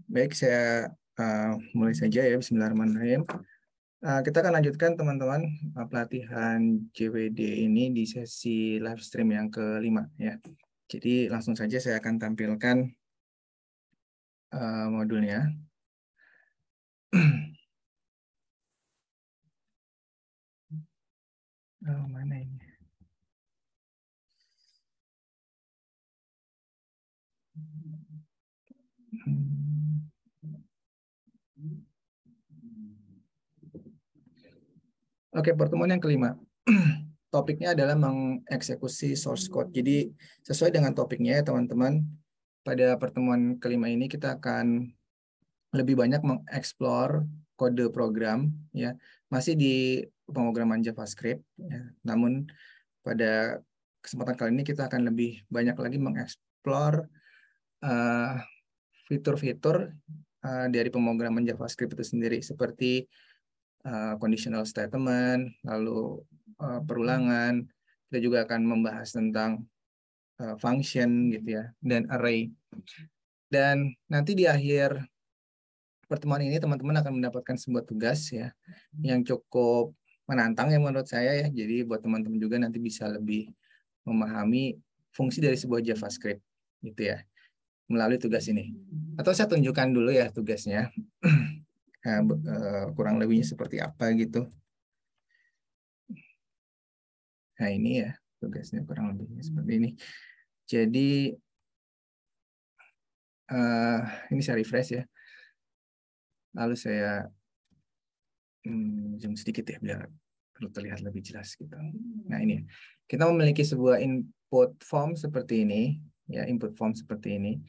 Baik, saya mulai saja ya. Bismillahirrahmanirrahim. Kita akan lanjutkan teman-teman pelatihan JWD ini di sesi live stream yang kelima ya. Jadi langsung saja saya akan tampilkan modulnya. Mana ini? Oke, pertemuan yang kelima. Topiknya adalah mengeksekusi source code. Jadi sesuai dengan topiknya ya teman-teman, pada pertemuan kelima ini kita akan lebih banyak mengeksplor kode program ya, masih di pemrograman JavaScript ya. Namun pada kesempatan kali ini kita akan lebih banyak lagi mengeksplor fitur-fitur dari pemrograman JavaScript itu sendiri, seperti conditional statement, lalu perulangan. Kita juga akan membahas tentang function gitu ya, dan array. Dan nanti di akhir pertemuan ini teman-teman akan mendapatkan sebuah tugas ya yang cukup menantang ya menurut saya ya. Jadi buat teman-teman juga nanti bisa lebih memahami fungsi dari sebuah JavaScript gitu ya melalui tugas ini. Atau saya tunjukkan dulu ya tugasnya. Kurang lebihnya seperti apa gitu. Nah ini ya tugasnya kurang lebihnya seperti ini. Jadi ini saya refresh ya. Lalu saya zoom sedikit ya biar terlihat lebih jelas gitu. Nah ini kita memiliki sebuah input form seperti ini ya, input form seperti ini,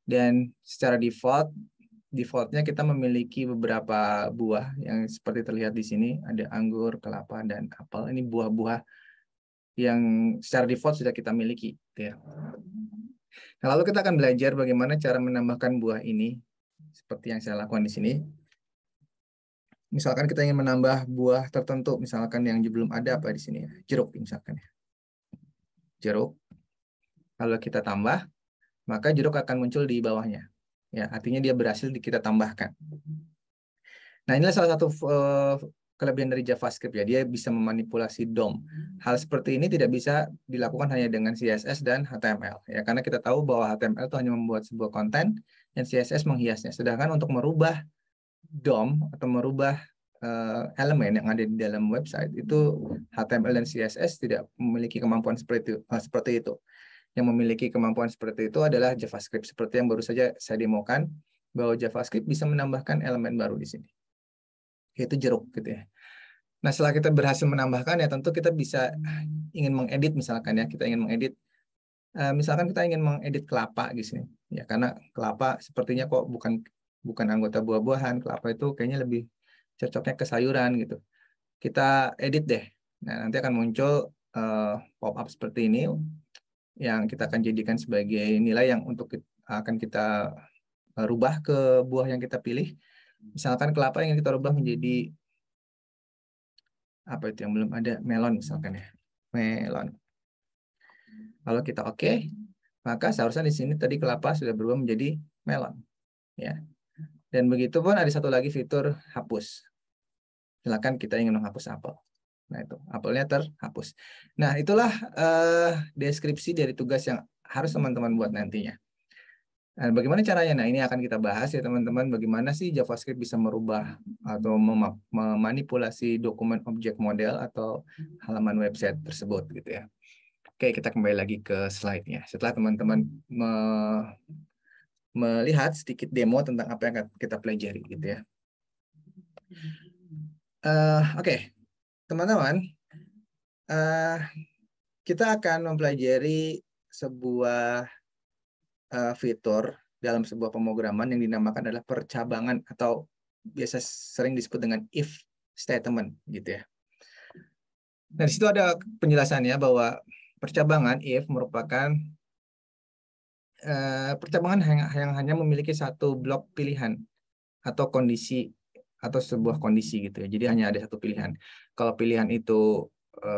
dan secara defaultnya kita memiliki beberapa buah yang seperti terlihat di sini, ada anggur, kelapa, dan apel. Ini buah-buah yang secara default sudah kita miliki gitu ya. Nah, lalu kita akan belajar bagaimana cara menambahkan buah ini seperti yang saya lakukan di sini. Misalkan kita ingin menambah buah tertentu, misalkan yang belum ada apa di sini, jeruk misalkan ya. Jeruk. Kalau kita tambah, maka jeruk akan muncul di bawahnya. Ya, artinya dia berhasil kita tambahkan. Nah, inilah salah satu kelebihan dari JavaScript ya, dia bisa memanipulasi DOM. Hal seperti ini tidak bisa dilakukan hanya dengan CSS dan HTML ya, karena kita tahu bahwa HTML itu hanya membuat sebuah konten dan CSS menghiasnya. Sedangkan untuk merubah DOM atau merubah elemen yang ada di dalam website itu HTML dan CSS tidak memiliki kemampuan seperti itu. Yang memiliki kemampuan seperti itu adalah JavaScript, seperti yang baru saja saya demokan bahwa JavaScript bisa menambahkan elemen baru di sini, yaitu jeruk gitu ya. Nah, setelah kita berhasil menambahkan ya tentu kita bisa ingin mengedit, misalkan ya kita ingin mengedit misalkan kita ingin mengedit kelapa di sini ya, karena kelapa sepertinya kok bukan anggota buah-buahan, kelapa itu kayaknya lebih cocoknya ke sayuran gitu. Kita edit deh. Nah, nanti akan muncul pop-up seperti ini yang kita akan jadikan sebagai nilai yang akan kita rubah ke buah yang kita pilih. Misalkan kelapa yang kita rubah menjadi apa itu yang belum ada, melon misalkan ya, melon. Kalau kita oke, maka seharusnya di sini tadi kelapa sudah berubah menjadi melon ya. Dan begitu pun ada satu lagi fitur hapus. Silakan kita ingin menghapus apel. Nah itu apelnya terhapus. Nah itulah deskripsi dari tugas yang harus teman-teman buat nantinya. Nah, bagaimana caranya? Nah, ini akan kita bahas ya teman-teman, bagaimana sih JavaScript bisa merubah atau memanipulasi dokumen objek model atau halaman website tersebut gitu ya. Oke, kita kembali lagi ke slide-nya. Setelah teman-teman melihat sedikit demo tentang apa yang kita pelajari gitu ya. Oke, teman-teman, kita akan mempelajari sebuah fitur dalam sebuah pemrograman yang dinamakan adalah percabangan atau biasa sering disebut dengan if statement gitu ya. Nah, di situ ada penjelasannya bahwa percabangan if merupakan percabangan yang hanya memiliki satu blok pilihan atau kondisi atau sebuah kondisi gitu ya. Jadi hanya ada satu pilihan. Kalau pilihan itu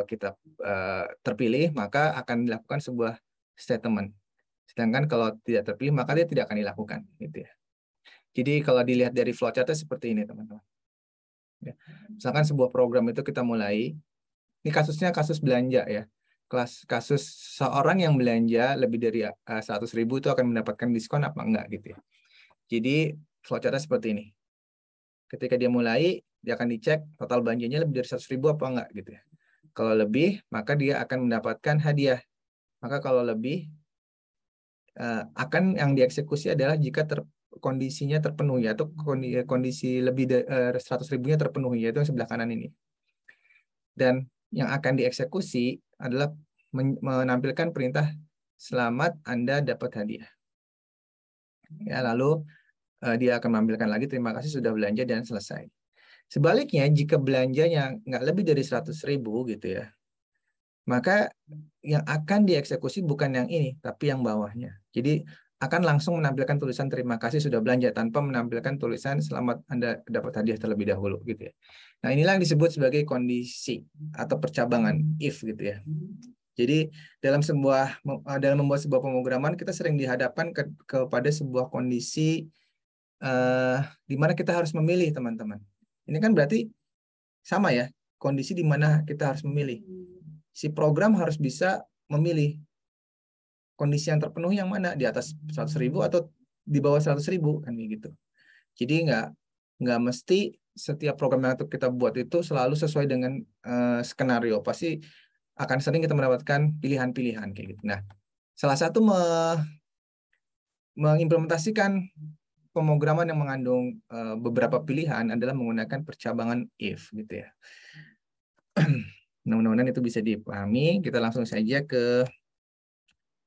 kita terpilih, maka akan dilakukan sebuah statement. Sedangkan kalau tidak terpilih, maka dia tidak akan dilakukan gitu ya. Jadi kalau dilihat dari flowchart-nya seperti ini, teman-teman. Ya. Misalkan sebuah program itu kita mulai, ini kasusnya kasus belanja ya. Kasus seorang yang belanja lebih dari 100.000 itu akan mendapatkan diskon apa enggak gitu ya. Jadi flowchart-nya seperti ini. Ketika dia mulai, dia akan dicek total belanjanya lebih dari 100.000 apa enggak gitu ya. Kalau lebih, maka dia akan mendapatkan hadiah. Maka kalau lebih, akan yang dieksekusi adalah jika kondisinya terpenuhi atau kondisi lebih dari 100.000-nya terpenuhi, yaitu yang sebelah kanan ini. Dan yang akan dieksekusi adalah menampilkan perintah selamat Anda dapat hadiah. Ya, lalu dia akan menampilkan lagi terima kasih sudah belanja dan selesai. Sebaliknya, jika belanjanya nggak lebih dari 100.000 gitu ya, maka yang akan dieksekusi bukan yang ini, tapi yang bawahnya. Jadi akan langsung menampilkan tulisan terima kasih sudah belanja tanpa menampilkan tulisan selamat Anda dapat hadiah terlebih dahulu gitu ya. Nah, inilah yang disebut sebagai kondisi atau percabangan if gitu ya. Jadi dalam membuat sebuah pemrograman kita sering dihadapkan kepada sebuah kondisi di mana kita harus memilih, teman-teman. Ini kan berarti sama ya, kondisi di mana kita harus memilih. Si program harus bisa memilih kondisi yang terpenuhi yang mana, di atas 100.000 atau di bawah 100.000 kan gitu. Jadi nggak mesti setiap program yang kita buat itu selalu sesuai dengan skenario. Pasti akan sering kita mendapatkan pilihan-pilihan kayak gitu. Nah, salah satu mengimplementasikan pemrograman yang mengandung beberapa pilihan adalah menggunakan percabangan if gitu ya. Mudah-mudahan itu bisa dipahami. Kita langsung saja ke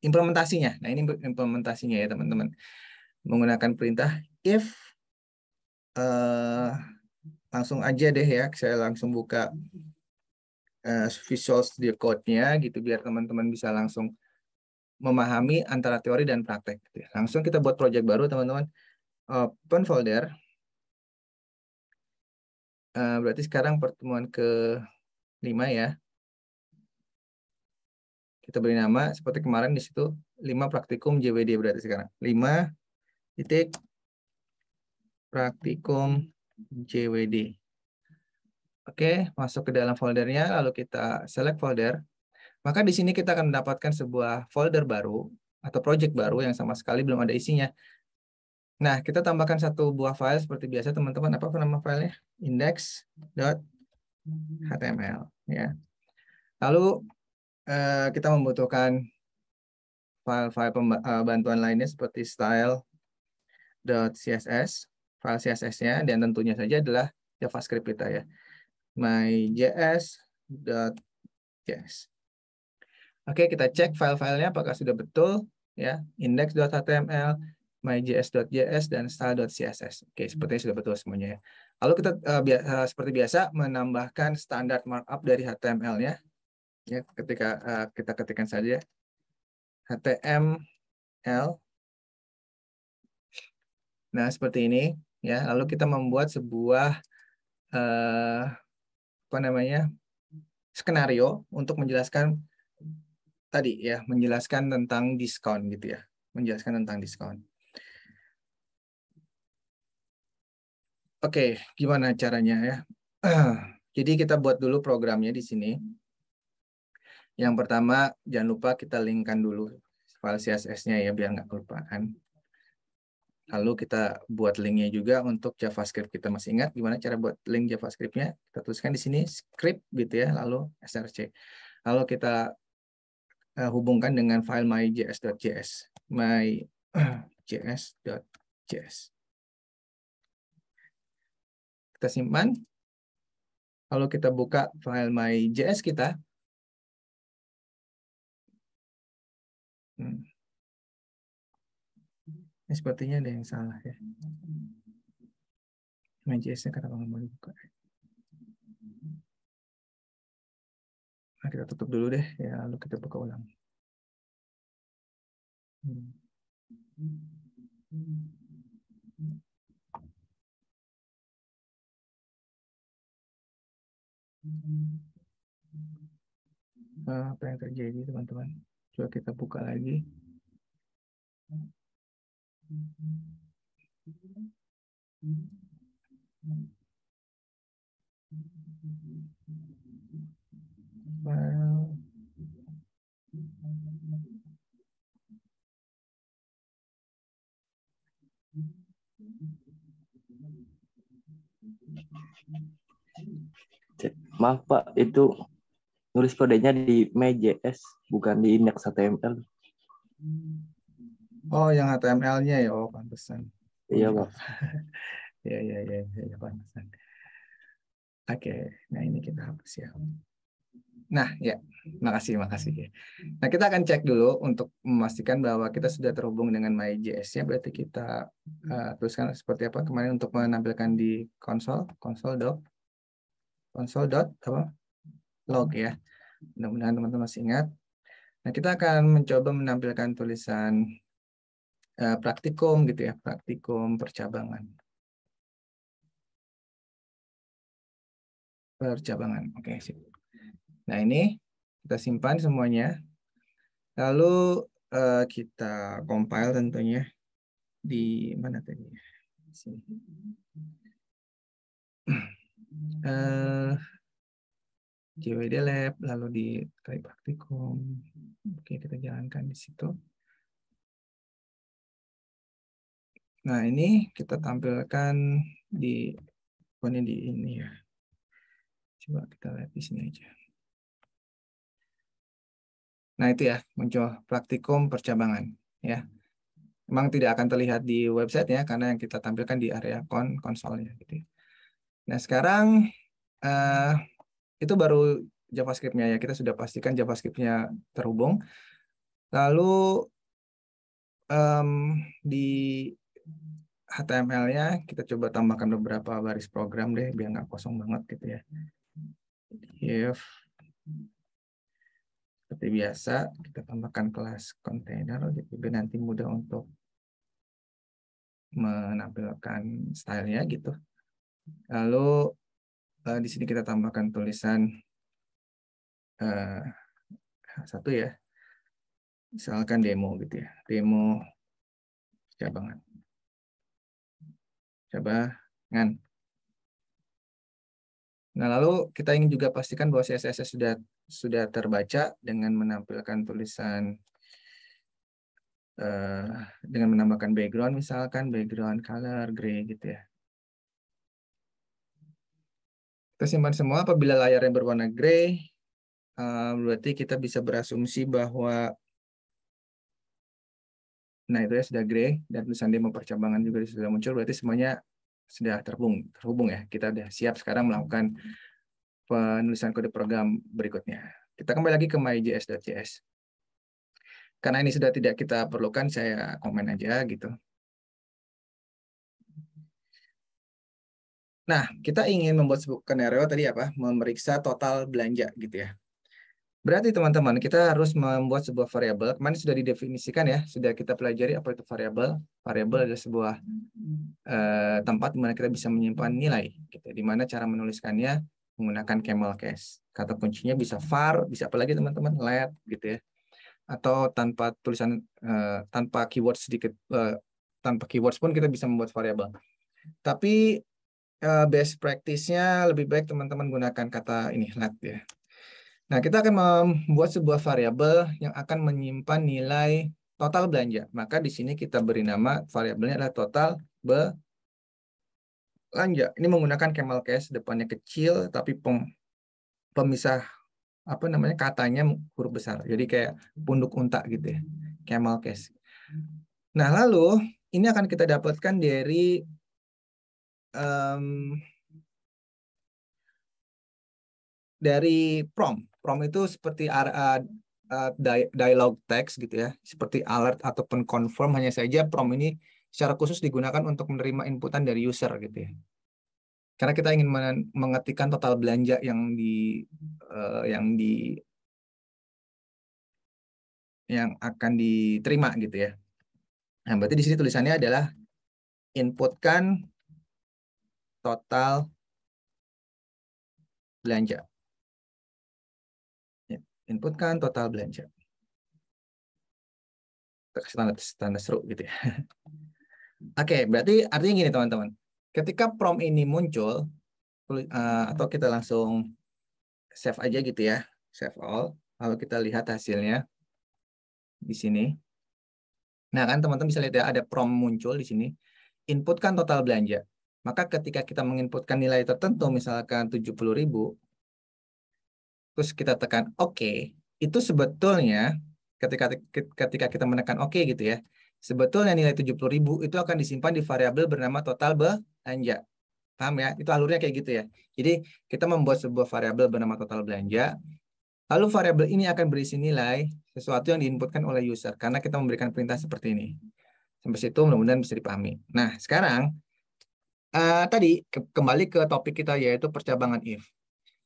implementasinya. Nah, ini implementasinya ya, teman-teman. Menggunakan perintah if, langsung aja deh ya. Saya langsung buka Visual Studio Code-nya gitu biar teman-teman bisa langsung memahami antara teori dan praktek. Gitu ya. Langsung kita buat project baru, teman-teman. Open folder. Berarti sekarang pertemuan ke-5 ya. Kita beri nama seperti kemarin di situ 5 praktikum JWD berarti sekarang. 5 titik praktikum JWD. Oke, masuk ke dalam foldernya, lalu kita select folder. Maka di sini kita akan mendapatkan sebuah folder baru atau project baru yang sama sekali belum ada isinya. Nah, kita tambahkan satu buah file seperti biasa, teman-teman. Apa nama filenya? Index.html. Ya. Lalu kita membutuhkan file-file bantuan lainnya seperti style.css, file CSS-nya, dan tentunya saja adalah JavaScript kita ya. My.js.js. Oke, kita cek file-filenya apakah sudah betul ya. Index.html, my.js.js, dan style.css. Oke, sepertinya sudah betul semuanya ya. Lalu kita seperti biasa menambahkan standar markup dari HTML-nya. Ya, ketika kita ketikkan saja HTML. Nah, seperti ini ya. Lalu kita membuat sebuah apa namanya? Skenario untuk menjelaskan tadi ya, menjelaskan tentang diskon gitu ya. Menjelaskan tentang diskon. Oke, gimana caranya ya? Jadi kita buat dulu programnya di sini. Yang pertama, jangan lupa kita linkkan dulu file CSS-nya ya, biar nggak kelupaan. Lalu kita buat linknya juga untuk JavaScript. Kita masih ingat gimana cara buat link JavaScript-nya? Kita tuliskan di sini script gitu ya, lalu src. Lalu kita hubungkan dengan file my.js.js. My.js.js. Kita simpan. Lalu kita buka file my.js kita. Ini sepertinya ada yang salah ya. My.js-nya kenapa nggak mau dibuka? Nah, kita tutup dulu deh ya, lalu kita buka ulang. Apa yang terjadi, teman-teman? Coba kita buka lagi. Maaf Pak, itu nulis kodenya di Mail.js, bukan di index HTML. Oh, yang HTML-nya ya, oh pantesan. Iya Pak. Ya, ya, pantesan. Oke, nah ini kita hapus ya. Nah, ya, makasih. Nah, kita akan cek dulu untuk memastikan bahwa kita sudah terhubung dengan MyJS-nya. Berarti kita tuliskan seperti apa kemarin untuk menampilkan di console.log ya. Mudah-mudahan teman-teman masih ingat. Nah, kita akan mencoba menampilkan tulisan praktikum gitu ya, praktikum percabangan. Oke, sip. Nah, ini kita simpan semuanya. Lalu kita compile tentunya di mana tadi? Sini. JWD Lab, lalu di Try Praktikum. Oke, kita jalankan di situ. Nah, ini kita tampilkan di ini ya. Coba kita lihat di sini aja. Nah, itu ya, muncul praktikum percabangan ya. Memang tidak akan terlihat di website ya, karena yang kita tampilkan di area konsolnya gitu ya. Nah, sekarang itu baru JavaScript-nya ya. Kita sudah pastikan JavaScript-nya terhubung. Lalu di HTML-nya kita coba tambahkan beberapa baris program deh, biar nggak kosong banget gitu ya. If seperti biasa kita tambahkan kelas container, gitu biar nanti mudah untuk menampilkan stylenya gitu. Lalu di sini kita tambahkan tulisan satu ya, misalkan demo gitu ya, demo cabangan. Cabangan. Nah, lalu kita ingin juga pastikan bahwa CSS sudah terbaca dengan menampilkan tulisan dengan menambahkan background, misalkan background color gray gitu ya. Kita simpan semua. Apabila layarnya berwarna gray, berarti kita bisa berasumsi bahwa nah itu ya sudah gray dan tulisan demo percabangan juga sudah muncul, berarti semuanya sudah terhubung ya. Kita sudah siap sekarang melakukan penulisan kode program berikutnya. Kita kembali lagi ke myjs.js. Karena ini sudah tidak kita perlukan, saya komen aja gitu. Nah, kita ingin membuat sebuah skenario tadi apa? Memeriksa total belanja gitu ya. Berarti teman-teman, kita harus membuat sebuah variabel. Kemarin sudah didefinisikan ya, sudah kita pelajari apa itu variabel. Variabel adalah sebuah tempat di mana kita bisa menyimpan nilai, gitu. Di mana cara menuliskannya menggunakan camel case. Kata kuncinya bisa var, bisa apa lagi teman-teman, let, gitu ya. Atau tanpa tulisan, tanpa keyword sedikit, tanpa keywords pun kita bisa membuat variabel. Tapi best practice-nya lebih baik teman-teman gunakan kata ini, let ya. Nah, kita akan membuat sebuah variabel yang akan menyimpan nilai total belanja. Maka di sini kita beri nama variabelnya adalah total belanja. Ini menggunakan camel case, depannya kecil tapi pemisah apa namanya katanya huruf besar. Jadi kayak punduk unta gitu ya. Camel case. Nah, lalu ini akan kita dapatkan dari prompt. Prompt itu seperti dialog text gitu ya, seperti alert ataupun confirm. Hanya saja prompt ini secara khusus digunakan untuk menerima inputan dari user gitu ya. Karena kita ingin mengetikkan total belanja yang akan diterima gitu ya. Nah, berarti di sini tulisannya adalah inputkan total belanja. Inputkan total belanja. Tanda seru gitu ya. Oke, berarti artinya gini teman-teman. ketika prompt ini muncul, atau kita langsung save aja gitu ya, save all, lalu kita lihat hasilnya di sini. Nah kan teman-teman bisa lihat ya, ada prompt muncul di sini, inputkan total belanja. Maka ketika kita menginputkan nilai tertentu, misalkan 70.000, terus kita tekan OK, itu sebetulnya ketika kita menekan OK gitu ya, sebetulnya nilai 70.000 itu akan disimpan di variabel bernama total belanja. Paham ya? Itu alurnya kayak gitu ya. Jadi kita membuat sebuah variabel bernama total belanja, lalu variabel ini akan berisi nilai sesuatu yang diinputkan oleh user karena kita memberikan perintah seperti ini. Sampai situ mudah-mudahan bisa dipahami. Nah, sekarang tadi kembali ke topik kita yaitu percabangan if.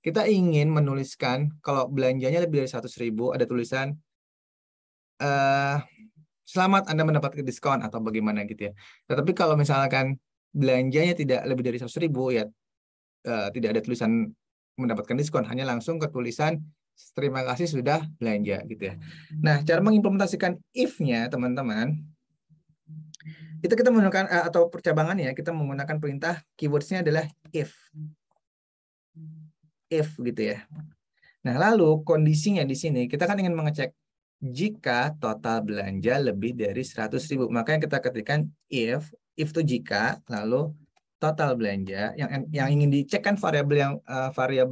Kita ingin menuliskan kalau belanjanya lebih dari 100.000, ada tulisan selamat Anda mendapatkan diskon atau bagaimana gitu ya. Tetapi kalau misalkan belanjanya tidak lebih dari 100.000 ya tidak ada tulisan mendapatkan diskon, hanya langsung ke tulisan terima kasih sudah belanja gitu ya. Nah, cara mengimplementasikan if-nya teman-teman, itu kita menggunakan atau percabangannya kita menggunakan perintah keywords-nya adalah if gitu ya. Nah, lalu kondisinya di sini kita kan ingin mengecek jika total belanja lebih dari 100.000, makanya kita ketikkan if itu jika, lalu total belanja yang ingin dicek kan variabel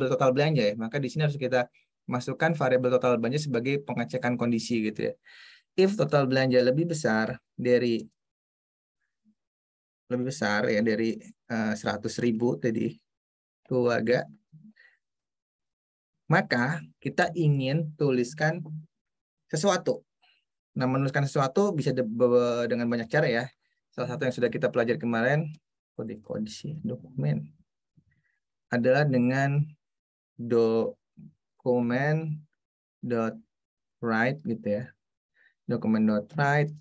total belanja ya, maka di sini harus kita masukkan variabel total belanja sebagai pengecekan kondisi gitu ya. If total belanja lebih besar dari 100.000 tadi keluarga, maka kita ingin tuliskan sesuatu. Nah, menuliskan sesuatu bisa dengan banyak cara ya. Salah satu yang sudah kita pelajari kemarin, kode-kode dokumen, adalah dengan dokumen.write gitu ya. Dokumen.write,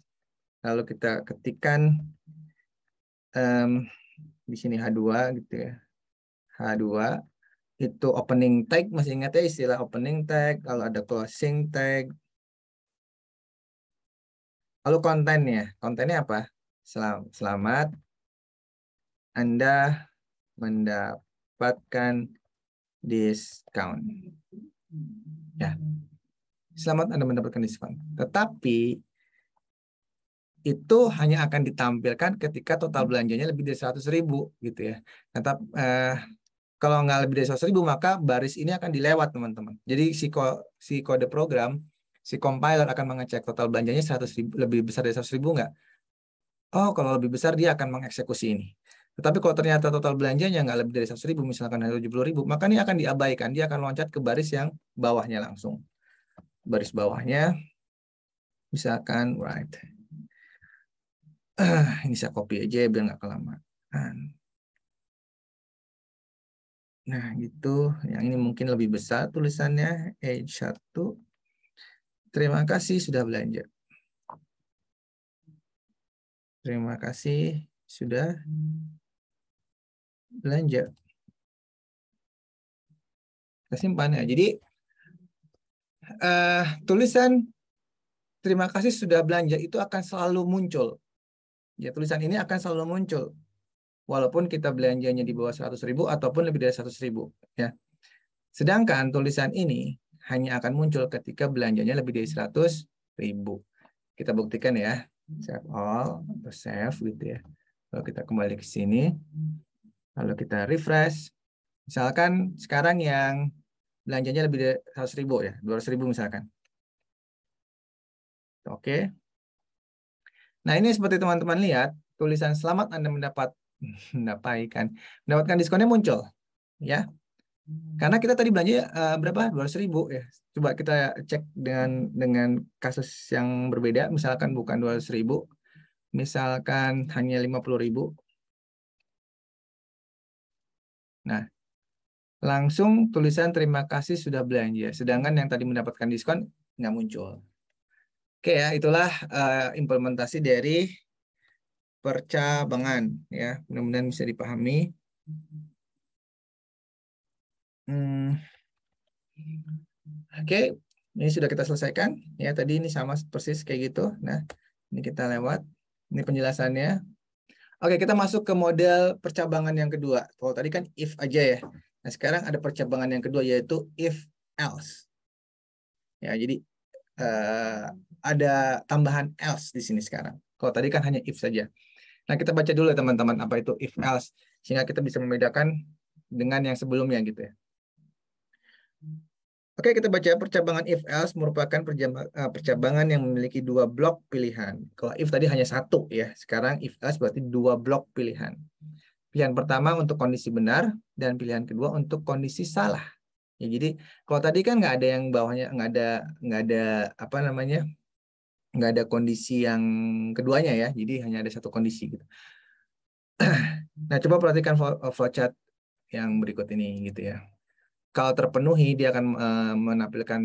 lalu kita ketikkan di sini H2 gitu ya. H2 itu opening tag, masih ingat ya istilah opening tag, kalau ada closing tag. Lalu kontennya apa? Selamat Anda mendapatkan diskon. Ya. Selamat Anda mendapatkan diskon. Tetapi itu hanya akan ditampilkan ketika total belanjanya lebih dari 100.000 gitu ya. Kalau nggak lebih dari 100.000 maka baris ini akan dilewat teman-teman. Jadi si kode program, si compiler akan mengecek total belanjanya 100.000, lebih besar dari 100.000 nggak? Oh, kalau lebih besar dia akan mengeksekusi ini. Tetapi kalau ternyata total belanjanya nggak lebih dari 100.000, misalkan 70.000, maka ini akan diabaikan. Dia akan loncat ke baris yang bawahnya langsung. Baris bawahnya, misalkan, right. Ini saya copy aja biar nggak kelamaan. Nah, gitu. Yang ini mungkin lebih besar tulisannya. H1. Terima kasih sudah belanja. Terima kasih sudah belanja. Kita simpan ya. Jadi, tulisan terima kasih sudah belanja itu akan selalu muncul. Ya, tulisan ini akan selalu muncul. Walaupun kita belanjanya di bawah 100.000 ataupun lebih dari 100.000. Ya. Sedangkan tulisan ini hanya akan muncul ketika belanjanya lebih dari 100.000. Kita buktikan ya. Save all, atau save gitu ya. Lalu kita kembali ke sini. Lalu kita refresh. Misalkan sekarang yang belanjanya lebih dari 100.000 ya. 200.000 misalkan. Oke. Nah, ini seperti teman-teman lihat, tulisan selamat Anda mendapatkan diskonnya muncul. Ya. Karena kita tadi belanja berapa? 200.000 ya. Coba kita cek dengan kasus yang berbeda, misalkan bukan 200.000, misalkan hanya 50.000. Nah, langsung tulisan terima kasih sudah belanja. Sedangkan yang tadi mendapatkan diskon nggak muncul. Oke ya, itulah implementasi dari percabangan ya. Mudah-mudahan bisa dipahami. Oke, ini sudah kita selesaikan ya. Tadi ini sama persis kayak gitu. Nah, ini kita lewat. Ini penjelasannya. Oke, kita masuk ke model percabangan yang kedua. Kalau tadi kan if aja ya. Nah, sekarang ada percabangan yang kedua yaitu if else. Ya, jadi ada tambahan else di sini sekarang. Kalau tadi kan hanya if saja. Nah, kita baca dulu ya teman-teman apa itu if else sehingga kita bisa membedakan dengan yang sebelumnya gitu ya. Oke, kita baca percabangan if else merupakan percabangan yang memiliki dua blok pilihan. Kalau if tadi hanya satu ya, sekarang if else berarti dua blok pilihan. Pilihan pertama untuk kondisi benar dan pilihan kedua untuk kondisi salah. Ya, jadi kalau tadi kan nggak ada yang bawahnya, nggak ada apa namanya, nggak ada kondisi yang keduanya ya. Jadi hanya ada satu kondisi gitu. Nah, coba perhatikan flowchart yang berikut ini gitu ya. Kalau terpenuhi dia akan menampilkan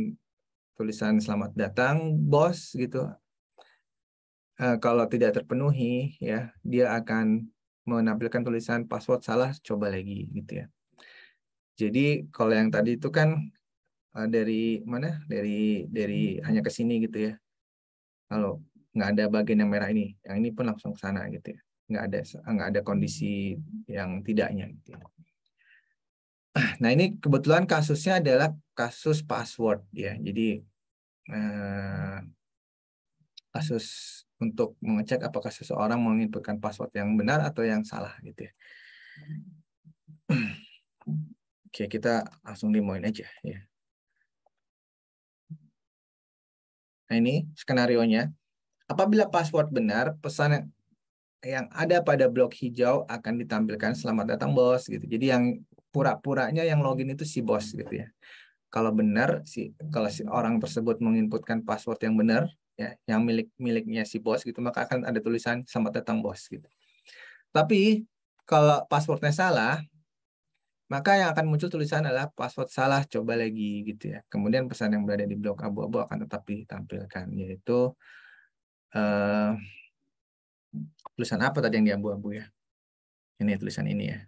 tulisan selamat datang bos gitu. Kalau tidak terpenuhi ya dia akan menampilkan tulisan password salah, coba lagi gitu ya. Jadi kalau yang tadi itu kan dari mana? Dari hanya ke sini gitu ya. Kalau nggak ada bagian yang merah ini, yang ini pun langsung ke sana gitu ya. Nggak ada kondisi yang tidaknya gitu ya. Nah, ini kebetulan kasusnya adalah kasus password ya. Jadi kasus untuk mengecek apakah seseorang menginputkan password yang benar atau yang salah gitu ya. Oke, kita langsung demoin aja ya. Nah, ini skenarionya. Apabila password benar, pesan yang ada pada blok hijau akan ditampilkan selamat datang bos gitu. Jadi yang pura-puranya yang login itu si bos gitu ya. Kalau benar kalau si orang tersebut menginputkan password yang benar ya, yang miliknya si bos gitu, maka akan ada tulisan selamat datang bos gitu. Tapi kalau passwordnya salah, maka yang akan muncul tulisan adalah password salah, coba lagi gitu ya. Kemudian pesan yang berada di blok abu-abu akan tetap ditampilkan, yaitu tulisan apa tadi yang di abu-abu ya? Ini tulisan ini ya.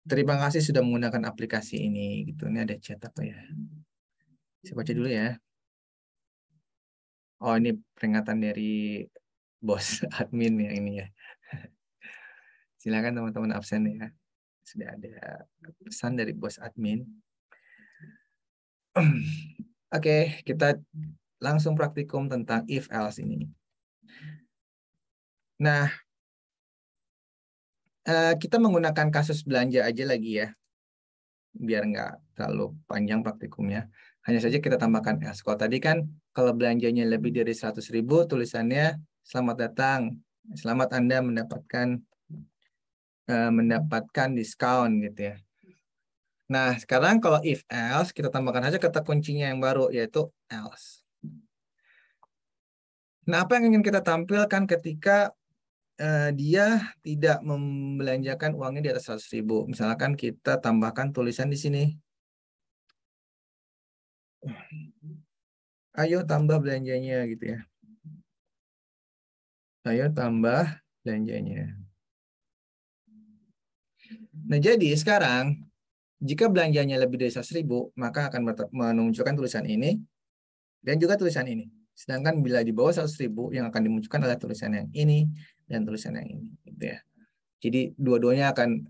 Terima kasih sudah menggunakan aplikasi ini gitu. Ini ada chat apa ya? Saya baca dulu ya. Oh, ini peringatan dari bos admin yang ini ya. Silakan teman-teman absen ya. Sudah ada pesan dari bos admin. Oke, kita langsung praktikum tentang if else ini. Nah, kita menggunakan kasus belanja aja lagi ya, biar nggak terlalu panjang praktikumnya. Hanya saja kita tambahkan else. Kalau tadi kan kalau belanjanya lebih dari 100.000, tulisannya selamat datang, selamat Anda mendapatkan diskon gitu ya. Nah, sekarang kalau if else kita tambahkan aja kata kuncinya yang baru yaitu else. Nah, apa yang ingin kita tampilkan ketika dia tidak membelanjakan uangnya di atas 100.000. Misalkan kita tambahkan tulisan di sini. Ayo tambah belanjanya gitu ya. Ayo tambah belanjanya. Nah, jadi sekarang jika belanjanya lebih dari 100.000, maka akan menunjukkan tulisan ini dan juga tulisan ini. Sedangkan bila di bawah 100.000, yang akan dimunculkan adalah tulisan yang ini dan tulisan yang ini. Gitu ya. Jadi dua-duanya akan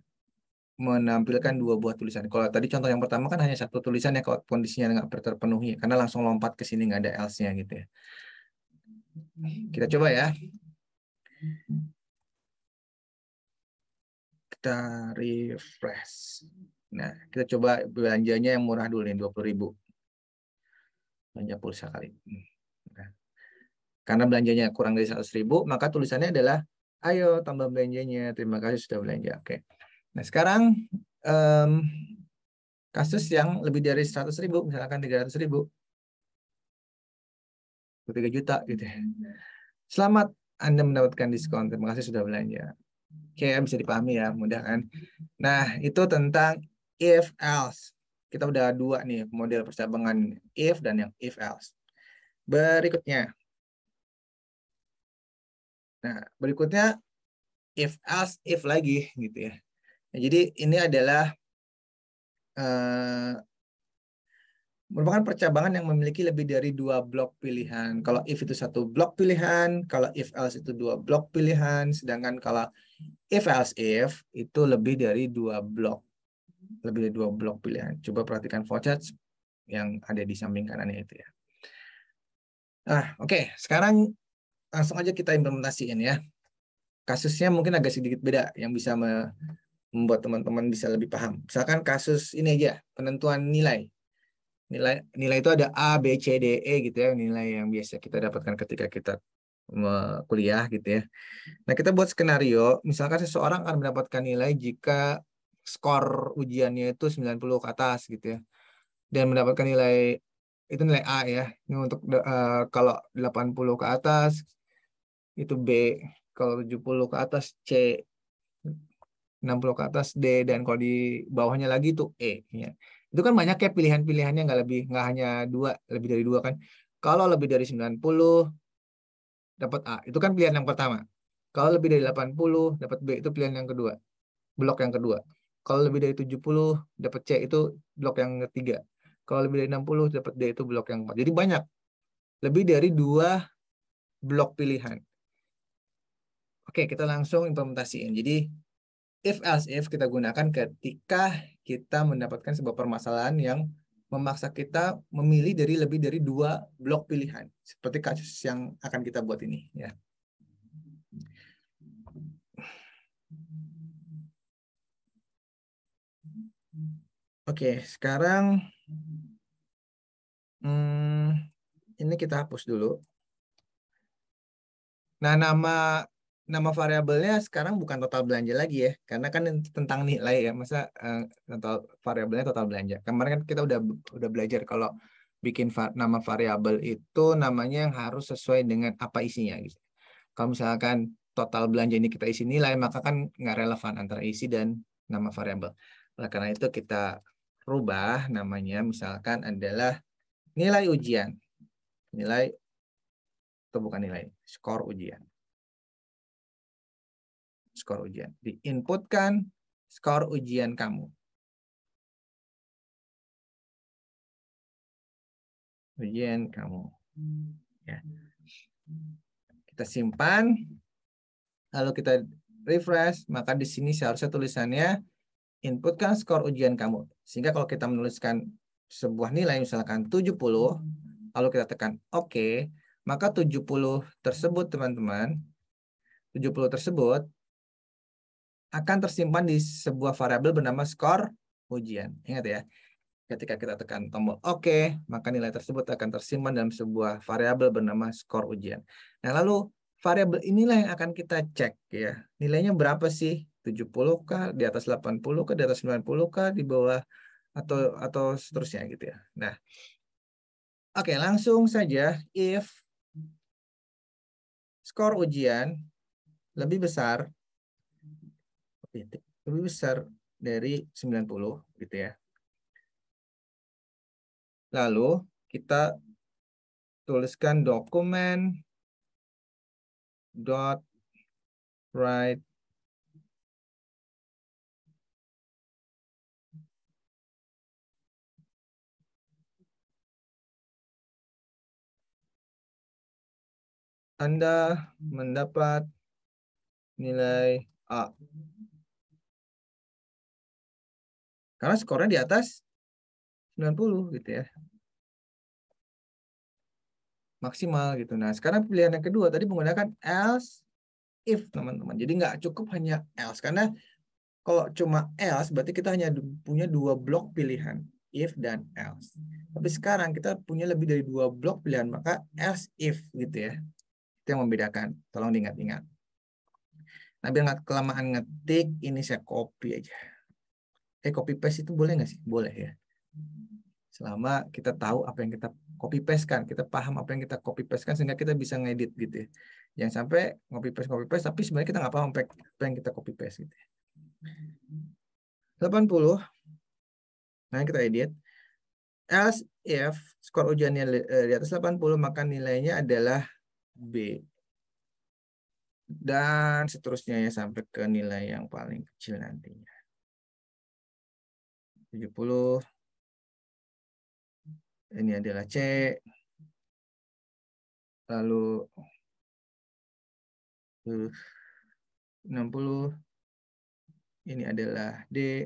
menampilkan dua buah tulisan. Kalau tadi contoh yang pertama kan hanya satu tulisan ya, kalau kondisinya nggak terpenuhi, karena langsung lompat ke sini nggak ada else-nya gitu ya. Kita coba ya. Kita refresh. Nah, kita coba belanjanya yang murah dulu nih, 20.000. Belanja pulsa kali. Nah, karena belanjanya kurang dari 100.000, maka tulisannya adalah, ayo tambah belanjanya, terima kasih sudah belanja. Oke. Nah, sekarang kasus yang lebih dari 100.000, misalkan 300.000, 3 juta gitu ya. Selamat Anda mendapatkan diskon, terima kasih sudah belanja. Oke, bisa dipahami ya, mudah kan? Nah, itu tentang if else. Kita udah dua nih model percabangan, if dan yang if else. Berikutnya. Nah, berikutnya if else if lagi gitu ya. Nah, jadi ini adalah merupakan percabangan yang memiliki lebih dari 2 blok pilihan. Kalau if itu 1 blok pilihan, kalau if else itu 2 blok pilihan, sedangkan kalau if else if itu lebih dari 2 blok. Lebih dari 2 blok pilihan. Coba perhatikan flowchart yang ada di samping kanannya itu ya. Nah, oke. Sekarang langsung aja kita implementasiin ya. Kasusnya mungkin agak sedikit beda yang bisa membuat teman-teman bisa lebih paham. Misalkan kasus ini aja, penentuan nilai. Nilai itu ada A, B, C, D, E gitu ya, nilai yang biasa kita dapatkan ketika kita kuliah gitu ya. Nah, kita buat skenario, misalkan seseorang akan mendapatkan nilai jika skor ujiannya itu 90 ke atas gitu ya. Dan mendapatkan nilai itu nilai A ya. Ini untuk kalau 80 ke atas itu B, kalau 70 ke atas C, 60 ke atas D, dan kalau di bawahnya lagi itu E ya. Itu kan banyak ya pilihan-pilihannya, nggak hanya dua, lebih dari dua kan. Kalau lebih dari 90 dapat A, itu kan pilihan yang pertama. Kalau lebih dari 80 dapat B, itu pilihan yang kedua, blok yang kedua. Kalau lebih dari 70 dapat C, itu blok yang ketiga. Kalau lebih dari 60 dapat D, itu blok yang keempat. Jadi banyak, lebih dari dua blok pilihan. Oke, kita langsung implementasiin. Jadi if else if kita gunakan ketika kita mendapatkan sebuah permasalahan yang memaksa kita memilih dari lebih dari dua blok pilihan, seperti kasus yang akan kita buat ini ya. Oke, sekarang ini kita hapus dulu. Nah, nama variabelnya sekarang bukan total belanja lagi ya, karena kan tentang nilai ya, masa total variabelnya total belanja. Kemarin kan kita udah belajar kalau bikin nama variabel itu namanya yang harus sesuai dengan apa isinya gitu. Kalau misalkan total belanja ini kita isi nilai, maka kan nggak relevan antara isi dan nama variabel. Oleh karena itu kita rubah namanya, misalkan adalah nilai ujian, nilai atau bukan nilai, skor ujian. Skor ujian. Diinputkan skor ujian kamu. Ujian kamu. Ya. Kita simpan. Lalu kita refresh. Maka di sini seharusnya tulisannya inputkan skor ujian kamu. Sehingga kalau kita menuliskan sebuah nilai misalkan 70, lalu kita tekan OK, maka 70 tersebut teman-teman, 70 tersebut akan tersimpan di sebuah variabel bernama skor ujian. Ingat ya. Ketika kita tekan tombol OK, maka nilai tersebut akan tersimpan dalam sebuah variabel bernama skor ujian. Nah, lalu variabel inilah yang akan kita cek ya. Nilainya berapa sih? 70 kah, di atas 80 kah, di atas 90 kah, di bawah atau seterusnya gitu ya. Nah, oke, langsung saja if skor ujian lebih besar dari 90 gitu ya. Lalu kita tuliskan dokumen dot write Anda mendapat nilai A. Karena skornya di atas 90 gitu ya. Maksimal gitu. Nah, sekarang pilihan yang kedua tadi menggunakan else if, teman-teman. Jadi nggak cukup hanya else. Karena kalau cuma else berarti kita hanya punya dua blok pilihan, if dan else. Tapi sekarang kita punya lebih dari dua blok pilihan, maka else if gitu ya. Itu yang membedakan. Tolong diingat-ingat. Nah, biar nggak kelamaan ngetik, ini saya copy aja. Copy paste itu boleh nggak sih? Boleh ya. Selama kita tahu apa yang kita copy paste kan, kita paham apa yang kita copy paste kan, sehingga kita bisa ngedit gitu ya. Jangan sampai copy paste tapi sebenarnya kita nggak paham apa yang kita copy paste gitu ya. 80. Nah, kita edit. Else if skor ujiannya di atas 80, maka nilainya adalah B. Dan seterusnya ya sampai ke nilai yang paling kecil nantinya. 70. ini adalah C, lalu 60, ini adalah D.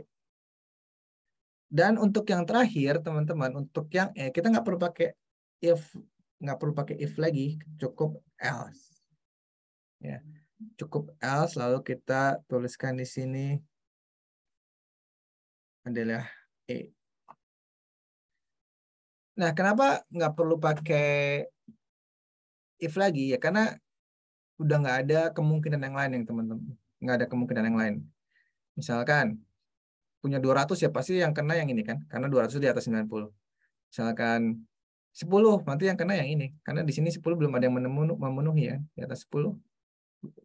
Dan untuk yang terakhir, teman-teman, untuk yang E, kita nggak perlu pakai if, lagi, cukup else. Ya, cukup else, lalu kita tuliskan di sini adalah E. Nah, kenapa nggak perlu pakai if lagi? Ya, karena udah nggak ada kemungkinan yang lain yang teman-teman. Nggak ada kemungkinan yang lain. Misalkan, punya 200 ya pasti yang kena yang ini kan, karena 200 di atas 90. Misalkan 10, nanti yang kena yang ini. Karena di sini 10 belum ada yang memenuhi ya. Di atas 10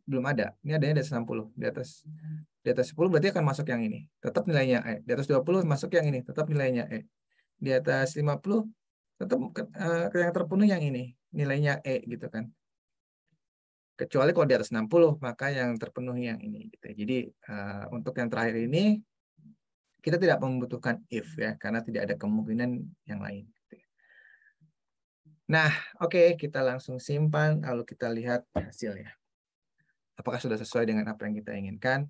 belum ada. Ini adanya di atas 60. Di atas 10 berarti akan masuk yang ini. Tetap nilainya E. Di atas 20 masuk yang ini. Tetap nilainya E. Di atas 50 tetap yang terpenuhi yang ini. Nilainya E gitu kan. Kecuali kalau di atas 60 maka yang terpenuhi yang ini gitu. Jadi untuk yang terakhir ini kita tidak membutuhkan if ya, karena tidak ada kemungkinan yang lain. Nah, oke, kita langsung simpan, lalu kita lihat hasilnya. Apakah sudah sesuai dengan apa yang kita inginkan?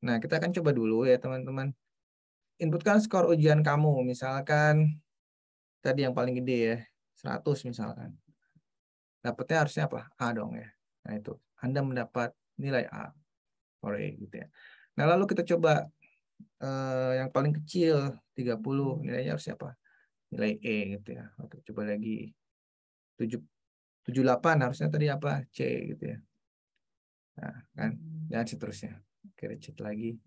Nah, kita akan coba dulu ya, teman-teman. Inputkan skor ujian kamu, misalkan tadi yang paling gede ya, 100 misalkan. Dapatnya harusnya apa? A dong ya. Nah, itu. Anda mendapat nilai A. Oke, gitu ya. Nah, lalu kita coba yang paling kecil 30, nilainya harusnya apa? Nilai E gitu ya. Oke, coba lagi 78 harusnya tadi apa? C gitu ya. Nah, kan, dan seterusnya. Oke, cek lagi.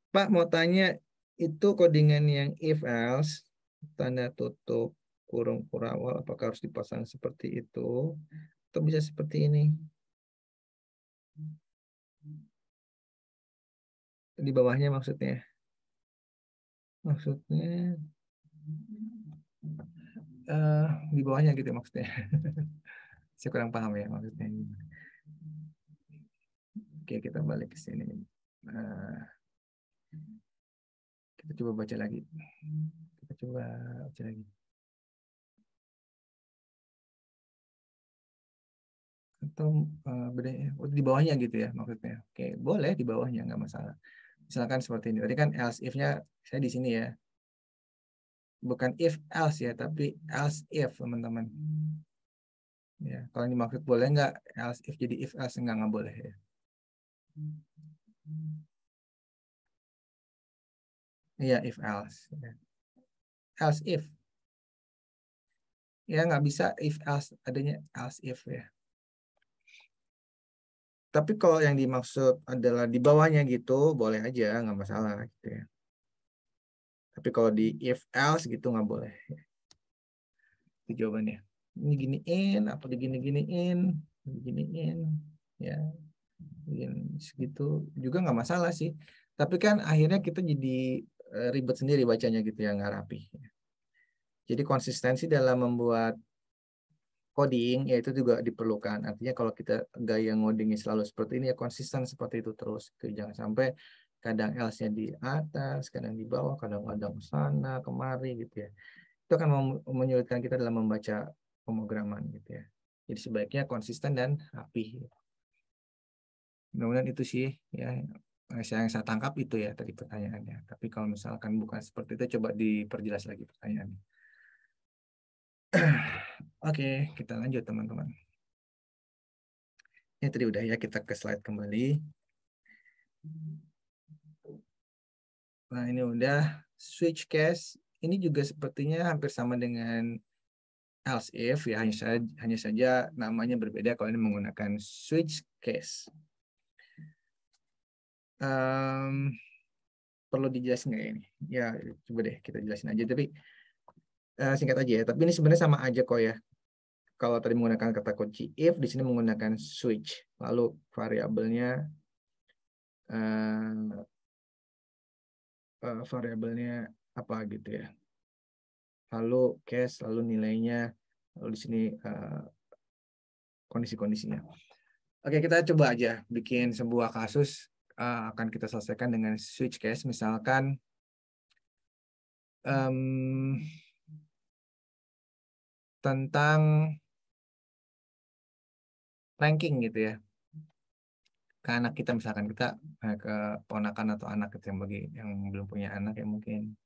Pak mau tanya, itu codingan yang if else, tanda tutup, kurung kurawal, apakah harus dipasang seperti itu? Atau bisa seperti ini? Di bawahnya maksudnya? Maksudnya di bawahnya gitu maksudnya. Saya kurang paham ya maksudnya. Oke, kita balik ke sini. Kita coba baca lagi. Kita coba baca lagi. Atau bedanya di bawahnya gitu ya maksudnya. Oke, boleh di bawahnya, nggak masalah. Misalkan seperti ini. Tadi kan else if-nya saya di sini ya. Bukan if else ya, tapi else if, teman-teman. Ya, kalau dimaksud boleh nggak else if jadi if else, nggak boleh ya. Iya, if else. Else if. Ya, nggak bisa if else, adanya else if ya. Tapi kalau yang dimaksud adalah di bawahnya gitu, boleh aja, nggak masalah gitu ya. Tapi kalau di if else gitu nggak boleh. Itu jawabannya. Ini giniin, apa digini-giniin, diginiin, ya, segitu juga nggak masalah sih. Tapi kan akhirnya kita jadi ribet sendiri bacanya gitu ya, nggak rapi. Jadi konsistensi dalam membuat coding ya itu juga diperlukan. Artinya kalau kita gaya ngodingnya selalu seperti ini ya konsisten seperti itu terus. Jangan sampai kadang else-nya di atas, kadang di bawah, kadang-kadang sana kemari gitu ya. Itu akan menyulitkan kita dalam membaca pemrograman gitu ya. Jadi sebaiknya konsisten dan rapi. Mudah-mudahan itu sih ya yang saya tangkap itu ya tadi pertanyaannya. Tapi kalau misalkan bukan seperti itu coba diperjelas lagi pertanyaannya. Oke, kita lanjut teman-teman. Ini tadi udah ya, kita ke slide kembali. Nah, ini udah switch case. Ini juga sepertinya hampir sama dengan else if ya, hanya saja namanya berbeda kalau ini menggunakan switch case. Perlu dijelasin nggak ini? Ya, coba deh kita jelasin aja. Tapi singkat aja ya. Tapi ini sebenarnya sama aja kok ya. Kalau tadi menggunakan kata kunci if, di sini menggunakan switch. Lalu variabelnya apa gitu ya. Lalu case, lalu nilainya, lalu di sini kondisi-kondisinya. Oke, kita coba aja bikin sebuah kasus akan kita selesaikan dengan switch case. Misalkan tentang ranking gitu ya. Ke anak kita misalkan kita ke ponakan atau anak gitu yang bagi yang belum punya anak ya mungkin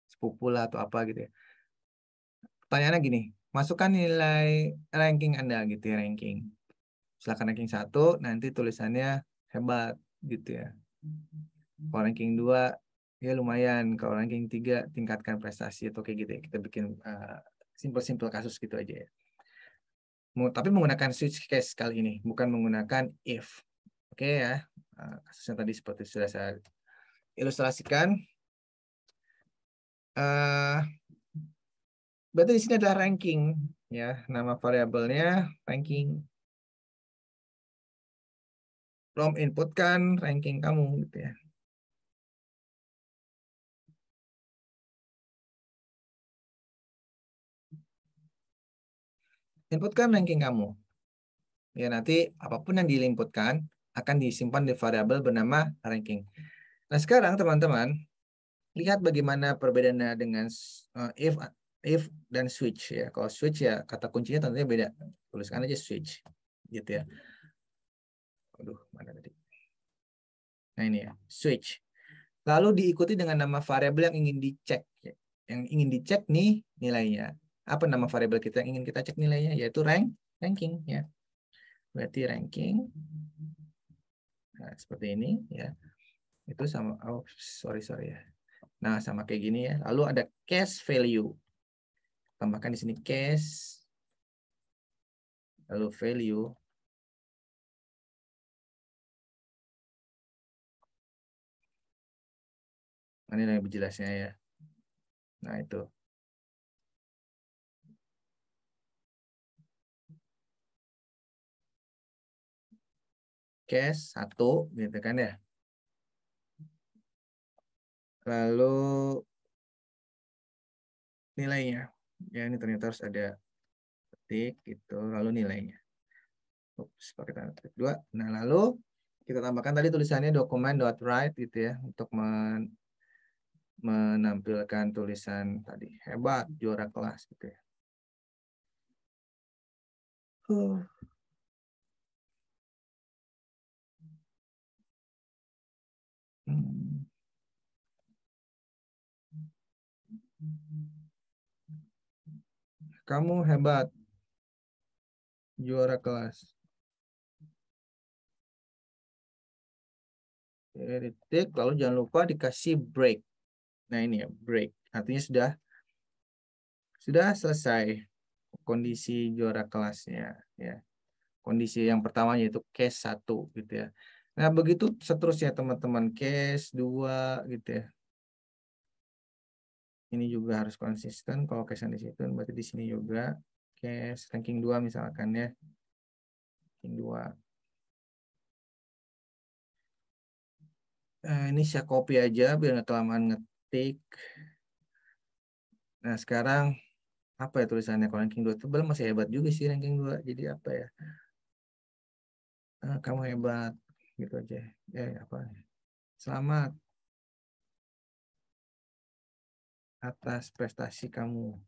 sepupu lah atau apa gitu ya. Pertanyaannya gini, masukkan nilai ranking Anda gitu ya, ranking. Silakan ranking 1, nanti tulisannya hebat gitu ya. Kalau ranking 2 ya lumayan, kalau ranking 3 tingkatkan prestasi atau kayak gitu ya. Kita bikin simple-simple kasus gitu aja ya. Tapi menggunakan switch case kali ini, bukan menggunakan if. Oke ya, kasusnya tadi seperti sudah saya ilustrasikan. Berarti di sini adalah ranking, ya, nama variabelnya ranking. From input kan ranking kamu gitu ya. Inputkan ranking kamu. Ya nanti apapun yang diinputkan akan disimpan di variabel bernama ranking. Nah sekarang teman-teman lihat bagaimana perbedaannya dengan if dan switch ya. Kalau switch ya kata kuncinya tentunya beda. Tuliskan aja switch gitu ya. Aduh, mana tadi? Nah ini ya, switch. Lalu diikuti dengan nama variabel yang ingin dicek. Ya. Yang ingin dicek nih nilainya. Apa nama variabel kita yang ingin kita cek nilainya? Yaitu ranking ya. Berarti ranking. Nah, seperti ini ya. Itu sama, oh sorry ya. Nah sama kayak gini ya. Lalu ada case value. Tambahkan di sini case. Lalu value. Ini yang lebih jelasnya ya. Nah itu. Case 1 gitu kan ya. Lalu nilainya. Ya ini ternyata harus ada ketik gitu. Lalu nilainya. Ups, pakai tanda ketik 2. Nah lalu kita tambahkan tadi tulisannya document.write gitu ya. Untuk menampilkan tulisan tadi. Hebat, juara kelas gitu ya. Hmm. Kamu hebat, juara kelas. Titik, lalu jangan lupa dikasih break. Nah ini ya, break. Artinya sudah selesai kondisi juara kelasnya. Ya. Kondisi yang pertama yaitu case 1 gitu ya. Nah begitu seterusnya teman-teman, case 2 gitu ya. Ini juga harus konsisten. Kalau case yang di situ, berarti di sini juga case ranking 2 misalkan ya. Ranking 2. Ini saya copy aja biar nggak kelamaan ngetik. Nah sekarang apa ya tulisannya? Kalau ranking 2 tebal masih hebat juga sih ranking 2. Jadi apa ya? Kamu hebat gitu aja. Apa? Selamat atas prestasi kamu.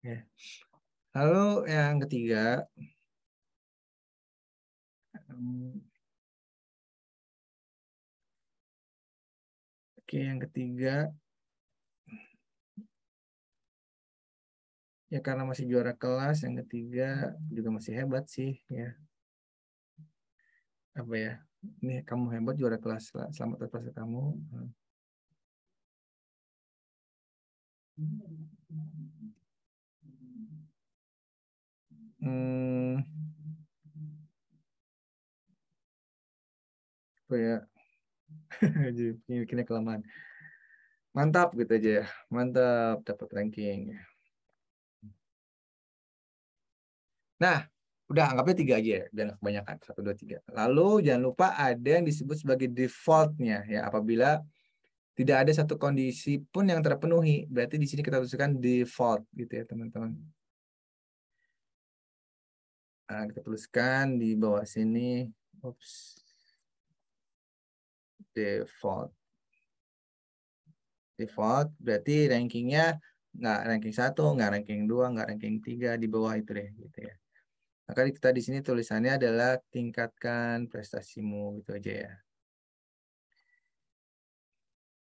Ya. Lalu yang ketiga, yang ketiga ya karena masih juara kelas, yang ketiga juga masih hebat sih ya. Apa ya? Ini kamu hebat juara kelas, selamat atas prestasi kamu. Apa ya? Jadi bikinnya kelamaan. Mantap gitu aja ya. Mantap dapat ranking. Nah, udah anggapnya 3 aja ya, jangan kebanyakan. 1, 2, 3. Lalu jangan lupa ada yang disebut sebagai defaultnya ya. Apabila tidak ada satu kondisi pun yang terpenuhi, berarti di sini kita tuliskan default gitu ya teman-teman. Nah, kita tuliskan di bawah sini. Oops. Default berarti rankingnya nggak ranking 1, nggak ranking 2, nggak ranking 3, di bawah itu deh gitu ya. Maka kita di sini tulisannya adalah tingkatkan prestasimu gitu aja ya.